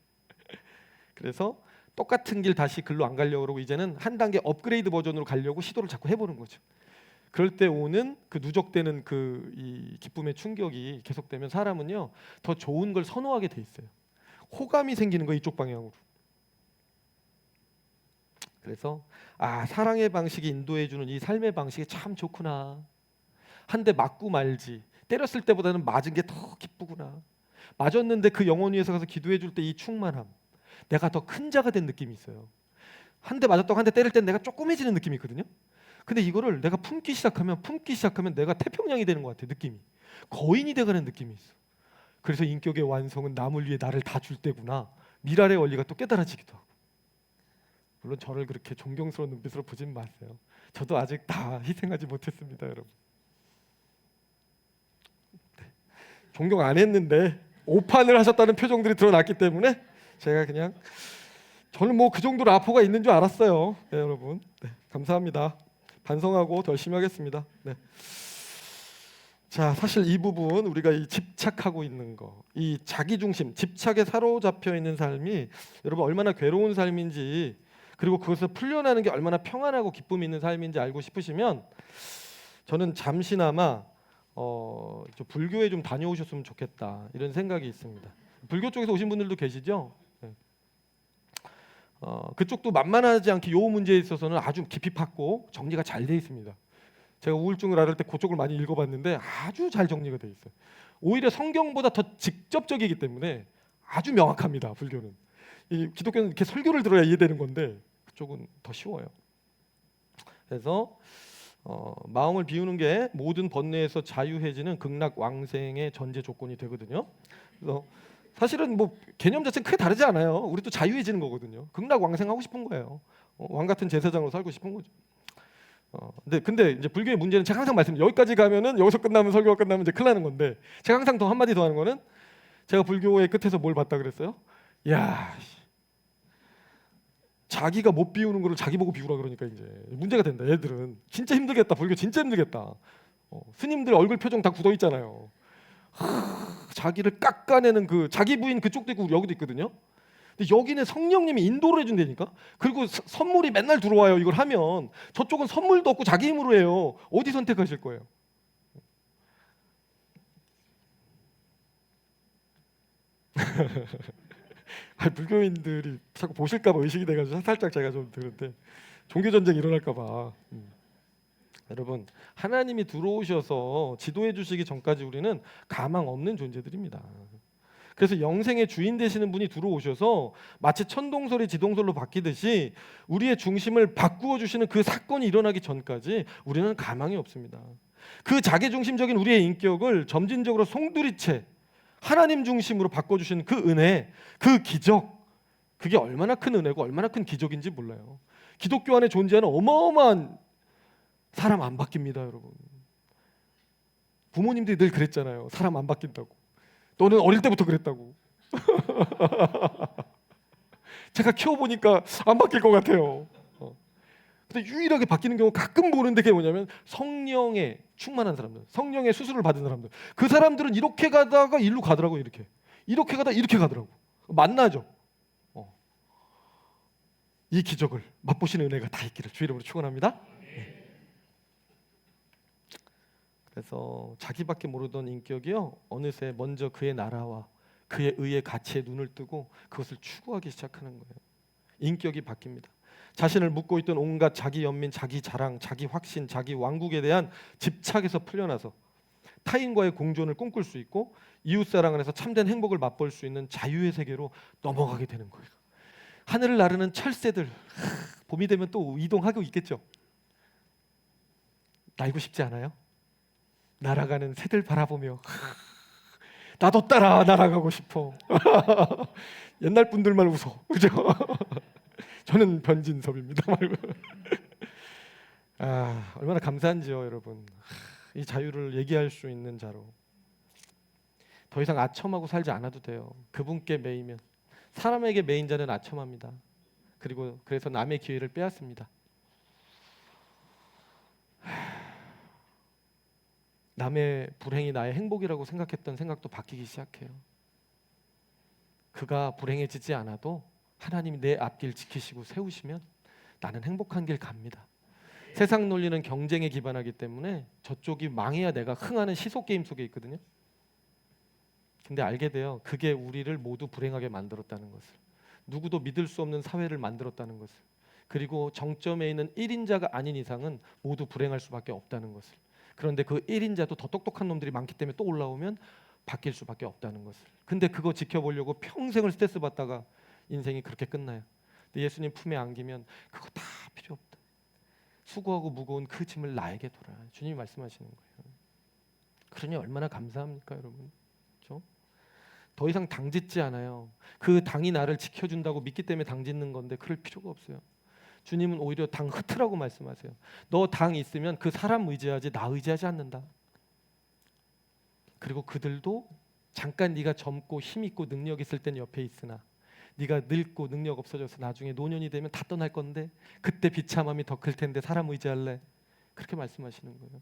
그래서 똑같은 길 다시 글로 안 가려고 그러고 이제는 한 단계 업그레이드 버전으로 가려고 시도를 자꾸 해보는 거죠. 그럴 때 오는 그 누적되는 이 기쁨의 충격이 계속되면 사람은요 더 좋은 걸 선호하게 돼 있어요. 호감이 생기는 거예요. 이쪽 방향으로. 그래서 사랑의 방식이 인도해주는 이 삶의 방식이 참 좋구나. 한 대 맞고 말지. 때렸을 때보다는 맞은 게 더 기쁘구나. 맞았는데 그 영혼 위에서 가서 기도해 줄 때 이 충만함. 내가 더 큰 자가 된 느낌이 있어요. 한 대 맞았다고 한 대 때릴 땐 내가 조그매지는 느낌이 있거든요. 근데 이거를 내가 품기 시작하면 내가 태평양이 되는 것 같아요. 느낌이. 거인이 돼가는 느낌이 있어. 그래서 인격의 완성은 남을 위해 나를 다 줄 때구나. 미랄의 원리가 또 깨달아지기도 하고. 물론 저를 그렇게 존경스러운 눈빛으로 보진 마세요. 저도 아직 다 희생하지 못했습니다, 여러분. 네. 존경 안 했는데 오판을 하셨다는 표정들이 드러났기 때문에 제가 그냥 저는 뭐 그 정도로 아포가 있는 줄 알았어요. 네, 여러분. 네, 감사합니다. 반성하고 더 열심히 하겠습니다. 네. 자, 사실 이 부분 우리가 이 집착하고 있는 거, 이 자기 중심, 집착에 사로잡혀 있는 삶이 여러분 얼마나 괴로운 삶인지, 그리고 그것을 풀려나는 게 얼마나 평안하고 기쁨이 있는 삶인지 알고 싶으시면 저는 잠시나마 저 불교에 좀 다녀오셨으면 좋겠다 이런 생각이 있습니다. 불교 쪽에서 오신 분들도 계시죠? 네. 그쪽도 만만하지 않게 요 문제에 있어서는 아주 깊이 팠고 정리가 잘 돼 있습니다. 제가 우울증을 앓을 때 그쪽을 많이 읽어봤는데 아주 잘 정리가 돼 있어요. 오히려 성경보다 더 직접적이기 때문에 아주 명확합니다. 불교는. 이 기독교는 이렇게 설교를 들어야 이해되는 건데 그쪽은 더 쉬워요. 그래서 마음을 비우는 게 모든 번뇌에서 자유해지는 극락왕생의 전제 조건이 되거든요. 그래서 사실은 뭐 개념 자체는 크게 다르지 않아요. 우리도 자유해지는 거거든요. 극락왕생 하고 싶은 거예요. 왕 같은 제사장으로 살고 싶은 거죠. 근데 이제 불교의 문제는 제가 항상 말씀드려요. 여기까지 가면은 여기서 끝나면 설교가 끝나면 이제 큰일 나는 건데 제가 항상 더 한마디 더 하는 거는 제가 불교의 끝에서 뭘 봤다 그랬어요? 야, 자기가 못 비우는 거를 자기 보고 비우라 그러니까 이제 문제가 된다. 애들은 진짜 힘들겠다. 불교 진짜 힘들겠다. 스님들 얼굴 표정 다 굳어 있잖아요. 자기를 깎아내는 그 자기 부인 그쪽도 있고 여기도 있거든요. 근데 여기는 성령님이 인도를 해준다니까. 그리고 선물이 맨날 들어와요. 이걸 하면 저쪽은 선물도 없고 자기 힘으로 해요. 어디 선택하실 거예요? 불교인들이 자꾸 보실까봐 의식이 돼가지고 살짝 제가 좀 드는데 종교 전쟁 일어날까봐. 여러분, 하나님이 들어오셔서 지도해 주시기 전까지 우리는 가망 없는 존재들입니다. 그래서 영생의 주인 되시는 분이 들어오셔서 마치 천동설이 지동설로 바뀌듯이 우리의 중심을 바꾸어 주시는 그 사건이 일어나기 전까지 우리는 가망이 없습니다. 그 자기중심적인 우리의 인격을 점진적으로 송두리째 하나님 중심으로 바꿔주시는 그 은혜, 그 기적, 그게 얼마나 큰 은혜고 얼마나 큰 기적인지 몰라요. 기독교 안에 존재하는 어마어마한 사람 안 바뀝니다, 여러분. 부모님들이 늘 그랬잖아요. 사람 안 바뀐다고. 너는 어릴 때부터 그랬다고. 제가 키워보니까 안 바뀔 것 같아요. 근데 유일하게 바뀌는 경우 가끔 보는데 그게 뭐냐면 성령에 충만한 사람들, 성령의 수술을 받은 사람들. 그 사람들은 이렇게 가다가 일로 가더라고. 이렇게 가다 이렇게 가더라고. 만나죠. 이 기적을 맛보시는 은혜가 다 있기를 주 이름으로 축원합니다. 그래서 자기밖에 모르던 인격이요, 어느새 먼저 그의 나라와 그의 의의 가치에 눈을 뜨고 그것을 추구하기 시작하는 거예요. 인격이 바뀝니다. 자신을 묶고 있던 온갖 자기 연민, 자기 자랑, 자기 확신, 자기 왕국에 대한 집착에서 풀려나서 타인과의 공존을 꿈꿀 수 있고 이웃사랑 안에서 참된 행복을 맛볼 수 있는 자유의 세계로 넘어가게 되는 거예요. 하늘을 나르는 철새들, 봄이 되면 또 이동하고 있겠죠. 날고 싶지 않아요? 날아가는 새들 바라보며 나도 따라 날아가고 싶어. 옛날 분들만 웃어, 그죠? 저는 변진섭입니다. 얼마나 감사한지요, 여러분. 이 자유를 얘기할 수 있는 자로 더 이상 아첨하고 살지 않아도 돼요. 그분께 매이면. 사람에게 매인 자는 아첨합니다. 그리고 그래서 남의 기회를 빼앗습니다. 남의 불행이 나의 행복이라고 생각했던 생각도 바뀌기 시작해요. 그가 불행해지지 않아도 하나님이 내 앞길 지키시고 세우시면 나는 행복한 길 갑니다. 세상 논리는 경쟁에 기반하기 때문에 저쪽이 망해야 내가 흥하는 시속 게임 속에 있거든요. 근데 알게 돼요. 그게 우리를 모두 불행하게 만들었다는 것을. 누구도 믿을 수 없는 사회를 만들었다는 것을. 그리고 정점에 있는 1인자가 아닌 이상은 모두 불행할 수밖에 없다는 것을. 그런데 그 1인자도 더 똑똑한 놈들이 많기 때문에 또 올라오면 바뀔 수밖에 없다는 것을. 근데 그거 지켜보려고 평생을 스트레스 받다가 인생이 그렇게 끝나요. 근데 예수님 품에 안기면 그거 다 필요 없다. 수고하고 무거운 그 짐을 나에게 둬라. 주님이 말씀하시는 거예요. 그러니 얼마나 감사합니까, 여러분? 그렇죠? 더 이상 당짓지 않아요. 그 당이 나를 지켜준다고 믿기 때문에 당짓는 건데 그럴 필요가 없어요. 주님은 오히려 당 흩으라고 말씀하세요. 너 당 있으면 그 사람 의지하지 나 의지하지 않는다. 그리고 그들도 잠깐 네가 젊고 힘 있고 능력 있을 땐 옆에 있으나 네가 늙고 능력 없어져서 나중에 노년이 되면 다 떠날 건데 그때 비참함이 더 클 텐데 사람 의지할래? 그렇게 말씀하시는 거예요.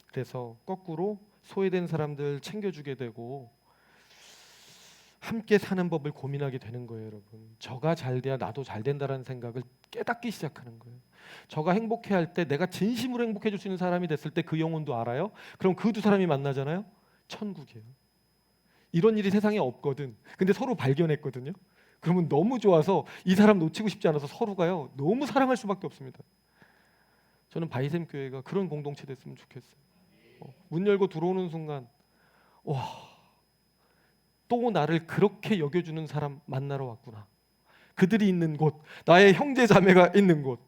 그래서 거꾸로 소외된 사람들 챙겨주게 되고 함께 사는 법을 고민하게 되는 거예요, 여러분. 저가 잘 돼야 나도 잘 된다라는 생각을 깨닫기 시작하는 거예요. 저가 행복해할 때 내가 진심으로 행복해질 수 있는 사람이 됐을 때 그 영혼도 알아요. 그럼 그 두 사람이 만나잖아요. 천국이에요. 이런 일이 세상에 없거든. 근데 서로 발견했거든요. 그러면 너무 좋아서 이 사람 놓치고 싶지 않아서 서로가요 너무 사랑할 수밖에 없습니다. 저는 바이샘 교회가 그런 공동체 됐으면 좋겠어요. 문 열고 들어오는 순간 와, 또 나를 그렇게 여겨주는 사람 만나러 왔구나. 그들이 있는 곳, 나의 형제 자매가 있는 곳.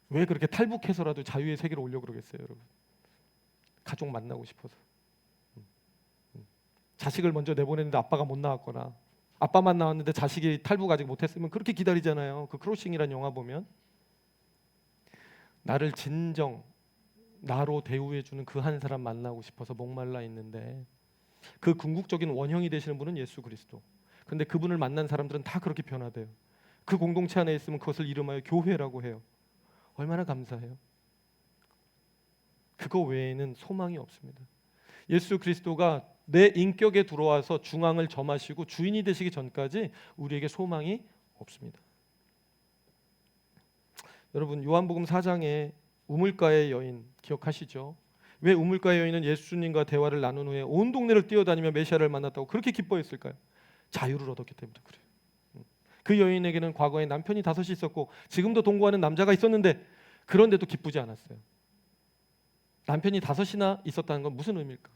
왜 그렇게 탈북해서라도 자유의 세계로 오려고 그러겠어요, 여러분? 가족 만나고 싶어서. 자식을 먼저 내보냈는데 아빠가 못 나왔거나 아빠만 나왔는데 자식이 탈북 아직 못했으면 그렇게 기다리잖아요. 그 크로싱이라는 영화 보면 나를 진정 나로 대우해주는 그 한 사람 만나고 싶어서 목말라 있는데 그 궁극적인 원형이 되시는 분은 예수 그리스도. 근데 그분을 만난 사람들은 다 그렇게 변화돼요. 그 공동체 안에 있으면 그것을 이름하여 교회라고 해요. 얼마나 감사해요. 그거 외에는 소망이 없습니다. 예수 그리스도가 내 인격에 들어와서 중앙을 점하시고 주인이 되시기 전까지 우리에게 소망이 없습니다. 여러분, 요한복음 4장에 우물가의 여인 기억하시죠? 왜 우물가의 여인은 예수님과 대화를 나눈 후에 온 동네를 뛰어다니며 메시아를 만났다고 그렇게 기뻐했을까요? 자유를 얻었기 때문에 그래요. 그 여인에게는 과거에 남편이 5이 있었고 지금도 동거하는 남자가 있었는데 그런데도 기쁘지 않았어요. 남편이 5이나 있었다는 건 무슨 의미일까?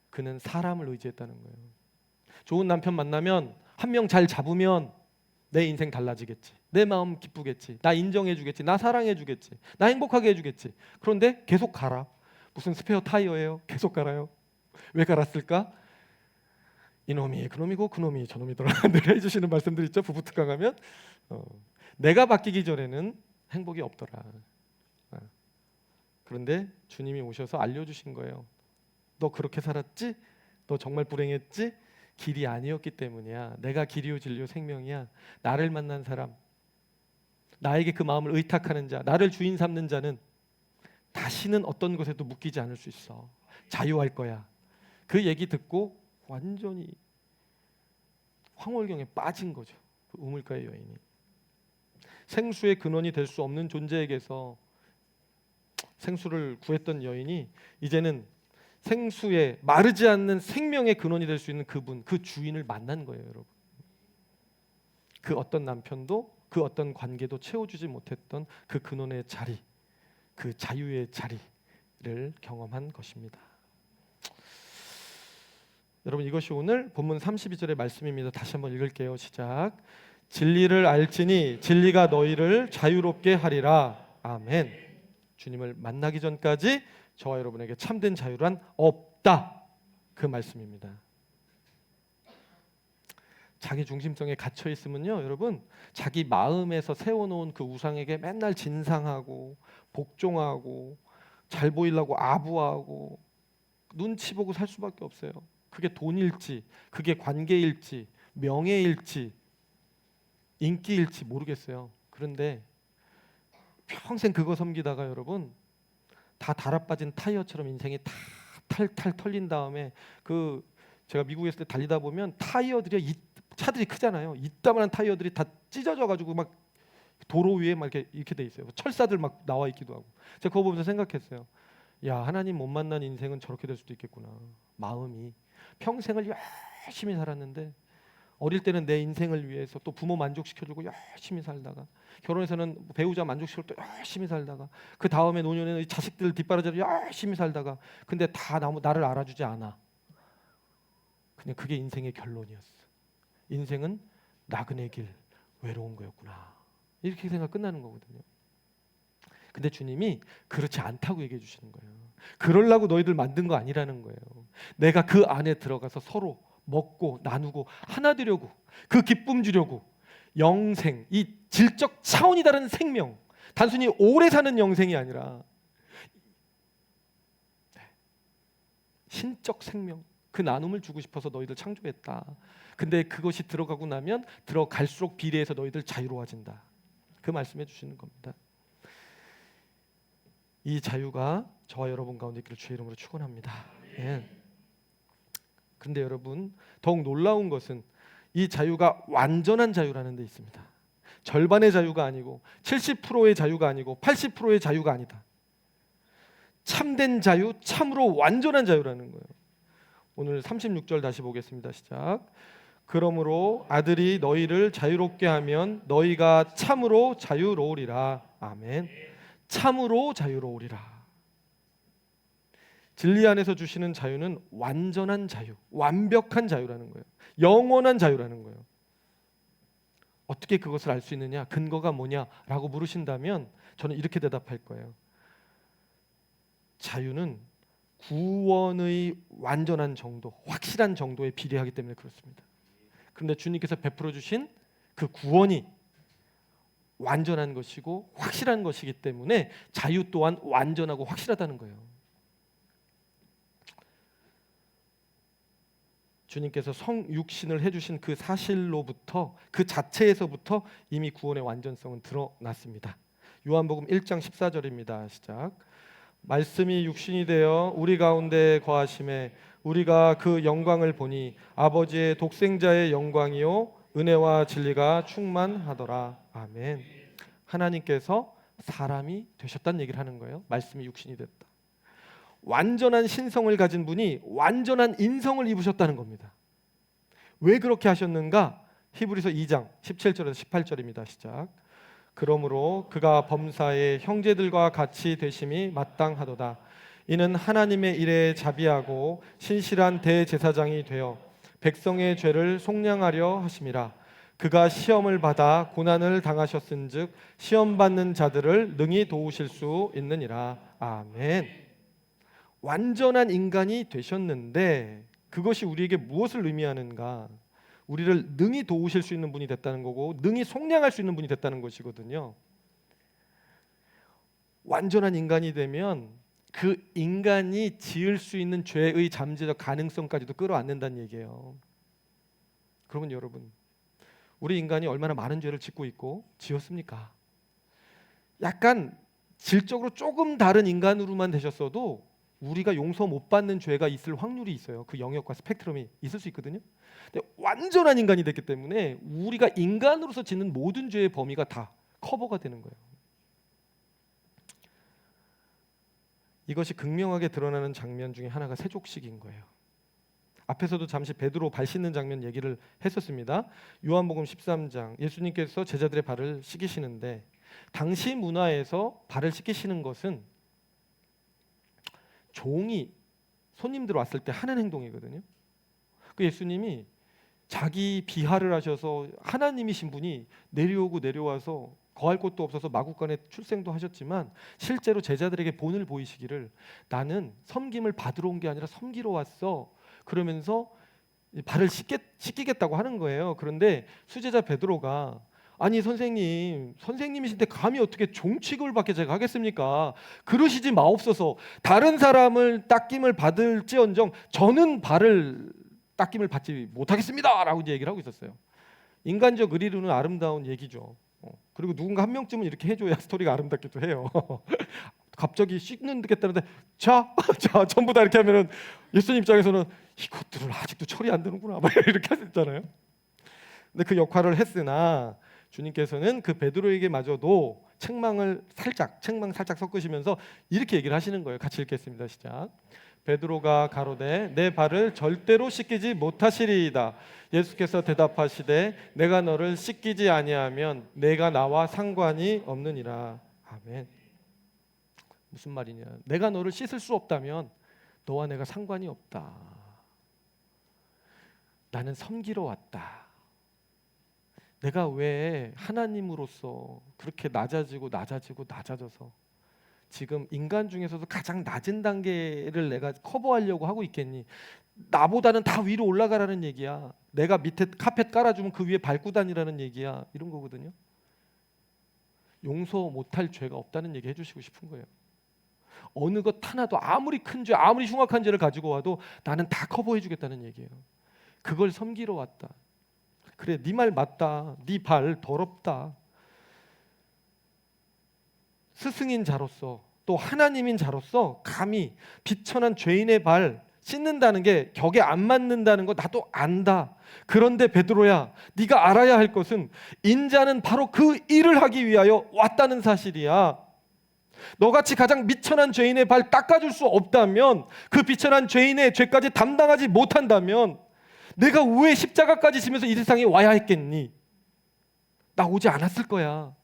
그는 사람을 의지했다는 거예요. 좋은 남편 만나면 한 명 잘 잡으면 내 인생 달라지겠지. 내 마음 기쁘겠지. 나 인정해주겠지. 나 사랑해주겠지. 나 행복하게 해주겠지. 그런데 계속 갈아. 무슨 스페어 타이어예요? 계속 갈아요. 왜 갈았을까? 이놈이 그놈이고 그놈이 저놈이더라. 늘 해주시는 말씀들 있죠. 부부 특강 하면 내가 바뀌기 전에는 행복이 없더라. 그런데 주님이 오셔서 알려주신 거예요. 너 그렇게 살았지? 너 정말 불행했지? 길이 아니었기 때문이야. 내가 길이요 진리요 생명이야. 나를 만난 사람, 나에게 그 마음을 의탁하는 자, 나를 주인 삼는 자는 다시는 어떤 것에도 묶이지 않을 수 있어. 자유할 거야. 그 얘기 듣고 완전히 황홀경에 빠진 거죠. 그 우물가의 여인이. 생수의 근원이 될 수 없는 존재에게서 생수를 구했던 여인이 이제는 생수의 마르지 않는 생명의 근원이 될 수 있는 그분, 그 주인을 만난 거예요, 여러분. 그 어떤 남편도 그 어떤 관계도 채워주지 못했던 그 근원의 자리, 그 자유의 자리를 경험한 것입니다. 여러분, 이것이 오늘 본문 32절의 말씀입니다. 다시 한번 읽을게요. 시작. 진리를 알지니 진리가 너희를 자유롭게 하리라. 아멘. 주님을 만나기 전까지 저와 여러분에게 참된 자유란 없다. 그 말씀입니다. 자기 중심성에 갇혀 있으면요, 여러분, 자기 마음에서 세워놓은 그 우상에게 맨날 진상하고 복종하고 잘 보이려고 아부하고 눈치 보고 살 수밖에 없어요. 그게 돈일지, 그게 관계일지, 명예일지, 인기일지 모르겠어요. 그런데 평생 그거 섬기다가 여러분 다 달아빠진 타이어처럼 인생이 다 탈탈 털린 다음에 그 제가 미국에 있을 때 달리다 보면 타이어들이 차들이 크잖아요. 이따만한 타이어들이 다 찢어져 가지고 막 도로 위에 막 이렇게 돼 있어요. 철사들 막 나와 있기도 하고. 제가 그거 보면서 생각했어요. 야, 하나님 못 만난 인생은 저렇게 될 수도 있겠구나. 마음이 평생을 열심히 살았는데 어릴 때는 내 인생을 위해서 또 부모 만족시켜주고 열심히 살다가 결혼해서는 배우자 만족시키고 또 열심히 살다가 그 다음에 노년에는 자식들 뒷바라지로 열심히 살다가 근데 다 나를 알아주지 않아. 그냥 그게 인생의 결론이었어. 인생은 나그네 길 외로운 거였구나. 이렇게 생각 끝나는 거거든요. 근데 주님이 그렇지 않다고 얘기해 주시는 거예요. 그러려고 너희들 만든 거 아니라는 거예요. 내가 그 안에 들어가서 서로 먹고 나누고 하나 되려고, 그 기쁨 주려고, 영생, 이 질적 차원이 다른 생명, 단순히 오래 사는 영생이 아니라 신적 생명, 그 나눔을 주고 싶어서 너희들 창조했다. 근데 그것이 들어가고 나면 들어갈수록 비례해서 너희들 자유로워진다. 그 말씀해 주시는 겁니다. 이 자유가 저와 여러분 가운데 있기를 주의 이름으로 축원합니다. 예. 그런데 여러분, 더욱 놀라운 것은 이 자유가 완전한 자유라는 데 있습니다. 절반의 자유가 아니고 70%의 자유가 아니고 80%의 자유가 아니다. 참된 자유, 참으로 완전한 자유라는 거예요. 오늘 36절 다시 보겠습니다. 시작. 그러므로 아들이 너희를 자유롭게 하면 너희가 참으로 자유로우리라. 아멘. 참으로 자유로우리라. 진리 안에서 주시는 자유는 완전한 자유, 완벽한 자유라는 거예요. 영원한 자유라는 거예요. 어떻게 그것을 알 수 있느냐? 근거가 뭐냐라고 물으신다면 저는 이렇게 대답할 거예요. 자유는 구원의 완전한 정도, 확실한 정도에 비례하기 때문에 그렇습니다. 그런데 주님께서 베풀어 주신 그 구원이 완전한 것이고 확실한 것이기 때문에 자유 또한 완전하고 확실하다는 거예요. 주님께서 성육신을 해주신 그 사실로부터, 그 자체에서부터 이미 구원의 완전성은 드러났습니다. 요한복음 1장 14절입니다. 시작. 말씀이 육신이 되어 우리 가운데 거하심에 우리가 그 영광을 보니 아버지의 독생자의 영광이요 은혜와 진리가 충만하더라. 아멘. 하나님께서 사람이 되셨다는 얘기를 하는 거예요. 말씀이 육신이 됐다. 완전한 신성을 가진 분이 완전한 인성을 입으셨다는 겁니다. 왜 그렇게 하셨는가? 히브리서 2장 17절에서 18절입니다. 시작. 그러므로 그가 범사의 형제들과 같이 되심이 마땅하도다. 이는 하나님의 일에 자비하고 신실한 대제사장이 되어 백성의 죄를 속량하려 하심이라. 그가 시험을 받아 고난을 당하셨은즉 시험 받는 자들을 능히 도우실 수 있느니라. 아멘. 완전한 인간이 되셨는데 그것이 우리에게 무엇을 의미하는가? 우리를 능히 도우실 수 있는 분이 됐다는 거고 능히 속량할 수 있는 분이 됐다는 것이거든요. 완전한 인간이 되면 그 인간이 지을 수 있는 죄의 잠재적 가능성까지도 끌어안는다는 얘기예요. 그러면 여러분, 우리 인간이 얼마나 많은 죄를 짓고 있고 지었습니까? 약간 질적으로 조금 다른 인간으로만 되셨어도 우리가 용서 못 받는 죄가 있을 확률이 있어요. 그 영역과 스펙트럼이 있을 수 있거든요. 근데 완전한 인간이 됐기 때문에 우리가 인간으로서 짓는 모든 죄의 범위가 다 커버가 되는 거예요. 이것이 극명하게 드러나는 장면 중에 하나가 세족식인 거예요. 앞에서도 잠시 베드로 발 씻는 장면 얘기를 했었습니다. 요한복음 13장 예수님께서 제자들의 발을 씻기시는데 당시 문화에서 발을 씻기시는 것은 종이 손님들 왔을 때 하는 행동이거든요. 그 예수님이 자기 비하를 하셔서 하나님이신 분이 내려오고 내려와서 거할 곳도 없어서 마구간에 출생도 하셨지만 실제로 제자들에게 본을 보이시기를 나는 섬김을 받으러 온 게 아니라 섬기러 왔어. 그러면서 발을 씻기겠다고 하는 거예요. 그런데 수제자 베드로가 아니 선생님이신데 감히 어떻게 종 취급을 받게 제가 하겠습니까? 그러시지 마옵소서. 다른 사람을 닦임을 받을지언정 저는 발을 닦임을 받지 못하겠습니다 라고 이제 얘기를 하고 있었어요. 인간적 의리로는 아름다운 얘기죠. 그리고 누군가 한 명쯤은 이렇게 해줘야 스토리가 아름답기도 해요. 갑자기 씻는겠다는데 자 전부 다 이렇게 하면은 예수님 입장에서는 이것들은 아직도 처리 안 되는구나 막 이렇게 하셨잖아요. 근데 그 역할을 했으나 주님께서는 그 베드로에게마저도 책망 살짝 섞으시면서 이렇게 얘기를 하시는 거예요. 같이 읽겠습니다. 시작. 베드로가 가로되 내 발을 절대로 씻기지 못하시리이다. 예수께서 대답하시되 내가 너를 씻기지 아니하면 내가 나와 상관이 없느니라. 아멘. 무슨 말이냐? 내가 너를 씻을 수 없다면 너와 내가 상관이 없다. 나는 섬기러 왔다. 내가 왜 하나님으로서 그렇게 낮아져서 지금 인간 중에서도 가장 낮은 단계를 내가 커버하려고 하고 있겠니? 나보다는 다 위로 올라가라는 얘기야. 내가 밑에 카펫 깔아주면 그 위에 밟고 다니라는 얘기야. 이런 거거든요. 용서 못할 죄가 없다는 얘기 해주시고 싶은 거예요. 어느 것 하나도 아무리 큰 죄, 아무리 흉악한 죄를 가지고 와도 나는 다 커버해주겠다는 얘기예요. 그걸 섬기러 왔다. 그래, 네 말 맞다. 네 발 더럽다. 스승인 자로서 또 하나님인 자로서 감히 비천한 죄인의 발 씻는다는 게 격에 안 맞는다는 거 나도 안다. 그런데 베드로야, 네가 알아야 할 것은 인자는 바로 그 일을 하기 위하여 왔다는 사실이야. 너같이 가장 비천한 죄인의 발 닦아줄 수 없다면, 그 비천한 죄인의 죄까지 담당하지 못한다면 내가 왜 십자가까지 지면서 이 세상에 와야 했겠니? 나 오지 않았을 거야.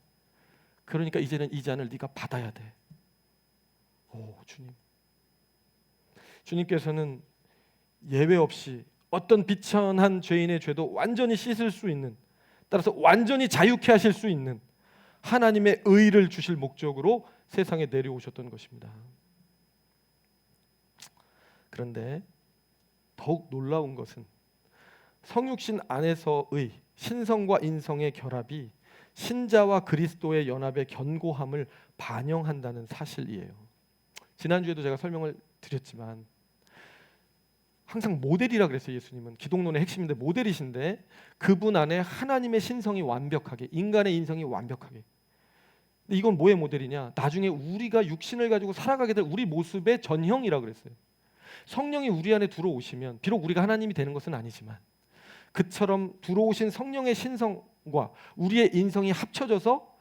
그러니까 이제는 이 잔을 네가 받아야 돼. 오, 주님께서는 예외 없이 어떤 비천한 죄인의 죄도 완전히 씻을 수 있는, 따라서 완전히 자유케 하실 수 있는 하나님의 의를 주실 목적으로 세상에 내려오셨던 것입니다. 그런데 더욱 놀라운 것은 성육신 안에서의 신성과 인성의 결합이 신자와 그리스도의 연합의 견고함을 반영한다는 사실이에요. 지난주에도 제가 설명을 드렸지만 항상 모델이라 그랬어요. 예수님은 기독론의 핵심인데 모델이신데 그분 안에 하나님의 신성이 완벽하게, 인간의 인성이 완벽하게. 근데 이건 뭐의 모델이냐? 나중에 우리가 육신을 가지고 살아가게 될 우리 모습의 전형이라 그랬어요. 성령이 우리 안에 들어오시면 비록 우리가 하나님이 되는 것은 아니지만 그처럼 들어오신 성령의 신성과 우리의 인성이 합쳐져서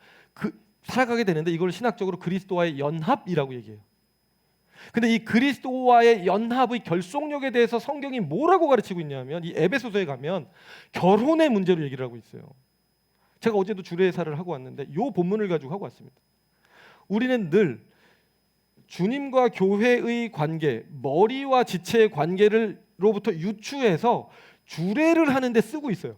살아가게 되는데 이걸 신학적으로 그리스도와의 연합이라고 얘기해요. 근데 이 그리스도와의 연합의 결속력에 대해서 성경이 뭐라고 가르치고 있냐면 이 에베소서에 가면 결혼의 문제로 얘기를 하고 있어요. 제가 어제도 주례사를 하고 왔는데 이 본문을 가지고 하고 왔습니다. 우리는 늘 주님과 교회의 관계, 머리와 지체의 관계로부터 유추해서 주례를 하는 데 쓰고 있어요.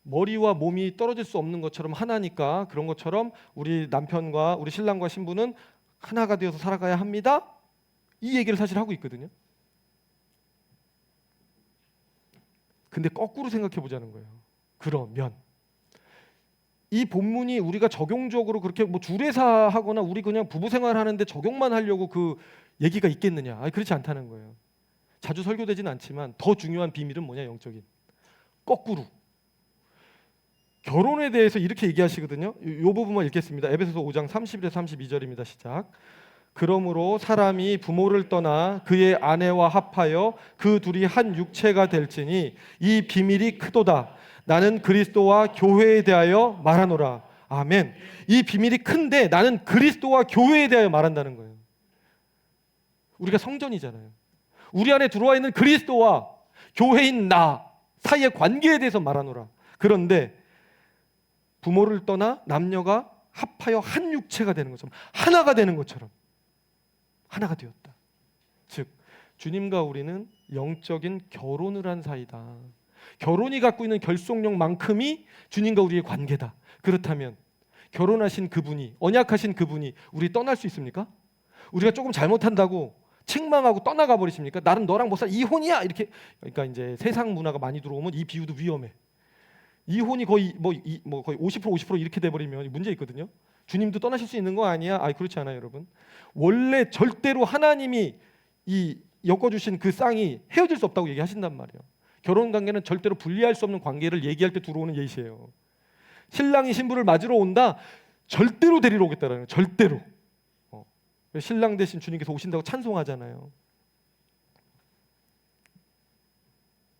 머리와 몸이 떨어질 수 없는 것처럼 하나니까 그런 것처럼 우리 남편과 우리 신랑과 신부는 하나가 되어서 살아가야 합니다. 이 얘기를 사실 하고 있거든요. 근데 거꾸로 생각해 보자는 거예요. 그러면 이 본문이 우리가 적용적으로 그렇게 뭐 주례사하거나 우리 그냥 부부 생활하는데 적용만 하려고 그 얘기가 있겠느냐? 아니, 그렇지 않다는 거예요. 자주 설교되지는 않지만 더 중요한 비밀은 뭐냐? 영적인 거꾸로 결혼에 대해서 이렇게 얘기하시거든요. 이 부분만 읽겠습니다. 에베소서 5장 31에서 32절입니다. 시작. 그러므로 사람이 부모를 떠나 그의 아내와 합하여 그 둘이 한 육체가 될지니 이 비밀이 크도다. 나는 그리스도와 교회에 대하여 말하노라. 아멘. 이 비밀이 큰데 나는 그리스도와 교회에 대하여 말한다는 거예요. 우리가 성전이잖아요. 우리 안에 들어와 있는 그리스도와 교회인 나 사이의 관계에 대해서 말하노라. 그런데 부모를 떠나 남녀가 합하여 한 육체가 되는 것처럼, 하나가 되는 것처럼 하나가 되었다. 즉 주님과 우리는 영적인 결혼을 한 사이다. 결혼이 갖고 있는 결속력만큼이 주님과 우리의 관계다. 그렇다면 결혼하신 그분이, 언약하신 그분이 우리 떠날 수 있습니까? 우리가 조금 잘못한다고 책망하고 떠나가 버리십니까? 나는 너랑 못 살아, 이혼이야 이렇게. 그러니까 이제 세상 문화가 많이 들어오면 이 비유도 위험해. 이혼이 거의 거의 50% 이렇게 돼 버리면 문제 있거든요. 주님도 떠나실 수 있는 거 아니야? 아, 그렇지 않아요, 여러분. 원래 절대로 하나님이 이 엮어주신 그 쌍이 헤어질 수 없다고 얘기하신단 말이에요. 결혼 관계는 절대로 분리할 수 없는 관계를 얘기할 때 들어오는 예시예요. 신랑이 신부를 맞으러 온다, 절대로 데리러 오겠다라는 거예요. 절대로. 신랑 대신 주님께서 오신다고 찬송하잖아요.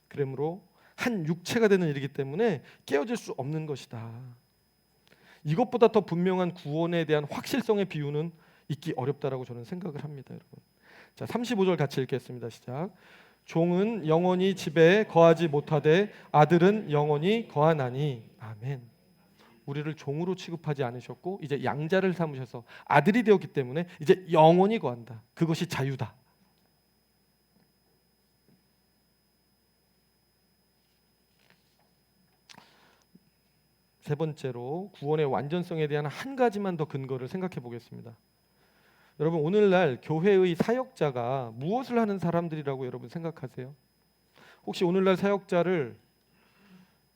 그러므로 한 육체가 되는 일이기 때문에 깨어질 수 없는 것이다. 이것보다 더 분명한 구원에 대한 확실성의 비유는 있기 어렵다라고 저는 생각을 합니다, 여러분. 자, 35절 같이 읽겠습니다. 시작. 종은 영원히 집에 거하지 못하되 아들은 영원히 거하나니. 아멘. 우리를 종으로 취급하지 않으셨고 이제 양자를 삼으셔서 아들이 되었기 때문에 이제 영원히 거한다. 그것이 자유다. 세 번째로 구원의 완전성에 대한 한 가지만 더 근거를 생각해 보겠습니다. 여러분, 오늘날 교회의 사역자가 무엇을 하는 사람들이라고 여러분 생각하세요? 혹시 오늘날 사역자를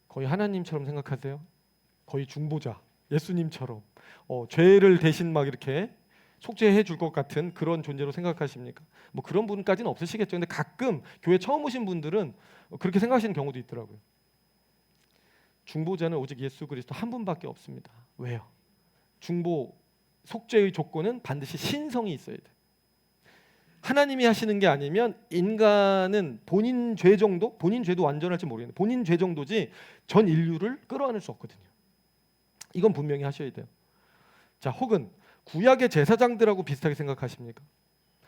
거의 하나님처럼 생각하세요? 거의 중보자, 예수님처럼 죄를 대신 막 이렇게 속죄해 줄 것 같은 그런 존재로 생각하십니까? 뭐 그런 분까지는 없으시겠죠. 근데 가끔 교회 처음 오신 분들은 그렇게 생각하시는 경우도 있더라고요. 중보자는 오직 예수 그리스도 한 분밖에 없습니다. 왜요? 중보 속죄의 조건은 반드시 신성이 있어야 돼. 하나님이 하시는 게 아니면 인간은 본인 죄 정도, 본인 죄도 완전할지 모르겠는데 본인 죄 정도지 전 인류를 끌어안을 수 없거든요. 이건 분명히 하셔야 돼요. 자, 혹은 구약의 제사장들하고 비슷하게 생각하십니까?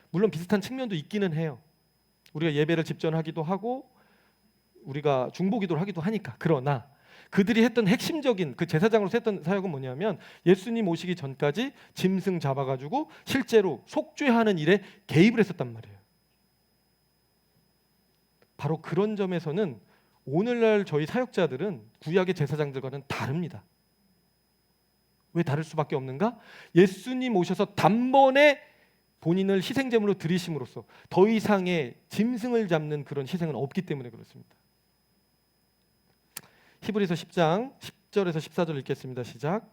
물론 비슷한 측면도 있기는 해요. 우리가 예배를 집전하기도 하고 우리가 중보기도를 하기도 하니까. 그러나 그들이 했던 핵심적인 그 제사장으로서 했던 사역은 뭐냐면 예수님 오시기 전까지 짐승 잡아가지고 실제로 속죄하는 일에 개입을 했었단 말이에요. 바로 그런 점에서는 오늘날 저희 사역자들은 구약의 제사장들과는 다릅니다. 왜 다를 수밖에 없는가? 예수님 오셔서 단번에 본인을 희생제물로 드리심으로써 더 이상의 짐승을 잡는 그런 희생은 없기 때문에 그렇습니다. 히브리서 10장 10절에서 14절 읽겠습니다. 시작.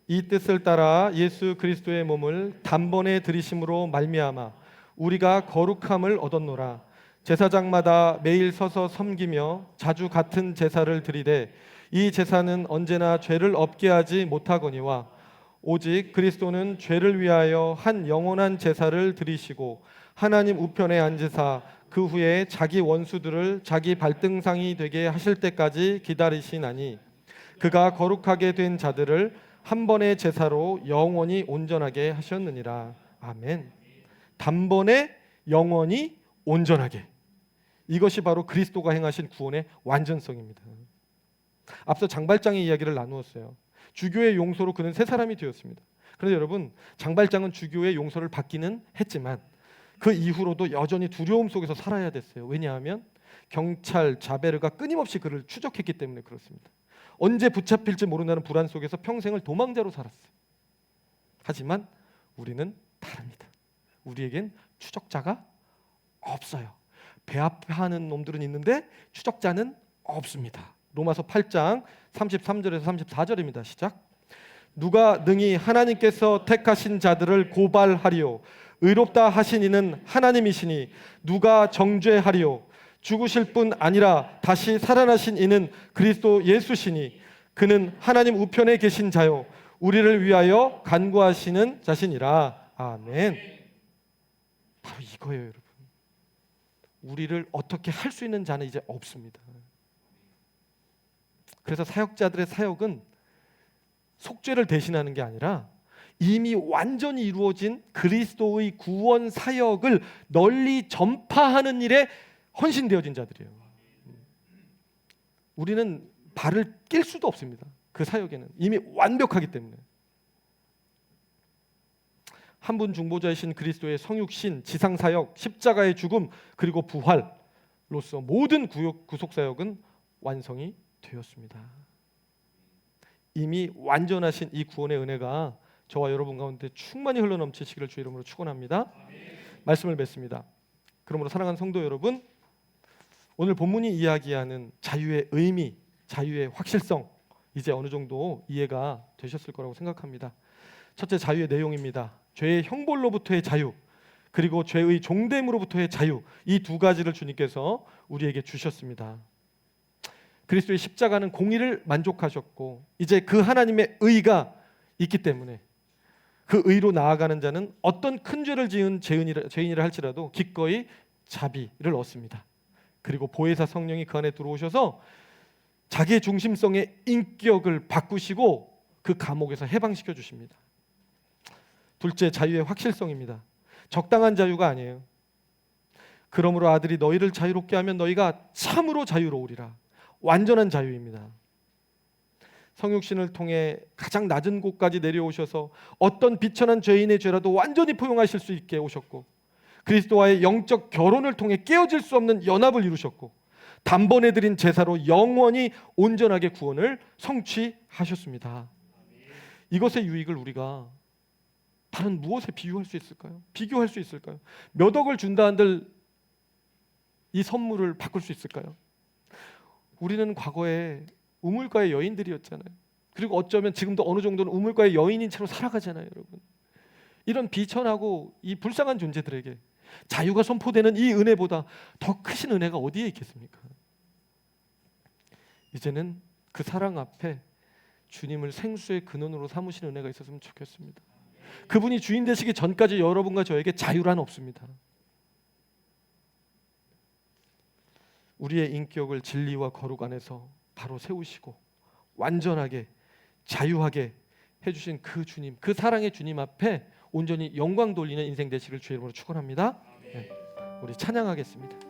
이 뜻을 따라 예수 그리스도의 몸을 단번에 드리심으로 말미암아 우리가 거룩함을 얻었노라. 제사장마다 매일 서서 섬기며 자주 같은 제사를 드리되 이 제사는 언제나 죄를 없게 하지 못하거니와 오직 그리스도는 죄를 위하여 한 영원한 제사를 드리시고 하나님 우편에 앉으사 그 후에 자기 원수들을 자기 발등상이 되게 하실 때까지 기다리시나니 그가 거룩하게 된 자들을 한 번의 제사로 영원히 온전하게 하셨느니라. 아멘. 단번에 영원히 온전하게. 이것이 바로 그리스도가 행하신 구원의 완전성입니다. 앞서 장발장의 이야기를 나누었어요. 주교의 용서로 그는 새 사람이 되었습니다. 그런데 여러분, 장발장은 주교의 용서를 받기는 했지만 그 이후로도 여전히 두려움 속에서 살아야 됐어요. 왜냐하면 경찰 자베르가 끊임없이 그를 추적했기 때문에 그렇습니다. 언제 붙잡힐지 모른다는 불안 속에서 평생을 도망자로 살았어요. 하지만 우리는 다릅니다. 우리에겐 추적자가 없어요. 배합하는 놈들은 있는데 추적자는 없습니다. 로마서 8장 33절에서 34절입니다. 시작. 누가 능히 하나님께서 택하신 자들을 고발하리요 의롭다 하신 이는 하나님이시니 누가 정죄하리요 죽으실 뿐 아니라 다시 살아나신 이는 그리스도 예수시니 그는 하나님 우편에 계신 자요 우리를 위하여 간구하시는 자신이라. 아멘. 바로 이거예요, 여러분. 우리를 어떻게 할 수 있는 자는 이제 없습니다. 그래서 사역자들의 사역은 속죄를 대신하는 게 아니라 이미 완전히 이루어진 그리스도의 구원 사역을 널리 전파하는 일에 헌신되어진 자들이에요. 우리는 발을 낄 수도 없습니다. 그 사역에는 이미 완벽하기 때문에. 한 분 중보자이신 그리스도의 성육신, 지상사역, 십자가의 죽음, 그리고 부활로서 모든 구속사역은 완성이 되었습니다. 이미 완전하신 이 구원의 은혜가 저와 여러분 가운데 충만히 흘러넘치시기를 주의 이름으로 축원합니다. 말씀을 맺습니다. 그러므로 사랑하는 성도 여러분, 오늘 본문이 이야기하는 자유의 의미, 자유의 확실성 이제 어느 정도 이해가 되셨을 거라고 생각합니다. 첫째, 자유의 내용입니다. 죄의 형벌로부터의 자유, 그리고 죄의 종됨으로부터의 자유, 이 두 가지를 주님께서 우리에게 주셨습니다. 그리스도의 십자가는 공의를 만족하셨고 이제 그 하나님의 의가 있기 때문에 그 의로 나아가는 자는 어떤 큰 죄를 지은 죄인이라 할지라도 기꺼이 자비를 얻습니다. 그리고 보혜사 성령이 그 안에 들어오셔서 자기의 중심성의 인격을 바꾸시고 그 감옥에서 해방시켜 주십니다. 둘째, 자유의 확실성입니다. 적당한 자유가 아니에요. 그러므로 아들이 너희를 자유롭게 하면 너희가 참으로 자유로우리라. 완전한 자유입니다. 성육신을 통해 가장 낮은 곳까지 내려오셔서 어떤 비천한 죄인의 죄라도 완전히 포용하실 수 있게 오셨고 그리스도와의 영적 결혼을 통해 깨어질 수 없는 연합을 이루셨고 단번에 드린 제사로 영원히 온전하게 구원을 성취하셨습니다. 이것의 유익을 우리가 다른 무엇에 비유할 수 있을까요? 비교할 수 있을까요? 몇 억을 준다 한들 이 선물을 바꿀 수 있을까요? 우리는 과거에 우물가의 여인들이었잖아요. 그리고 어쩌면 지금도 어느 정도는 우물가의 여인인 채로 살아가잖아요, 여러분. 이런 비천하고 이 불쌍한 존재들에게 자유가 선포되는 이 은혜보다 더 크신 은혜가 어디에 있겠습니까? 이제는 그 사랑 앞에 주님을 생수의 근원으로 삼으시는 은혜가 있었으면 좋겠습니다. 그분이 주인 되시기 전까지 여러분과 저에게 자유란 없습니다. 우리의 인격을 진리와 거룩 안에서 바로 세우시고 완전하게 자유하게 해주신 그 주님, 그 사랑의 주님 앞에 온전히 영광 돌리는 인생 되시기를 주의 이름으로 축원합니다. 네, 우리 찬양하겠습니다.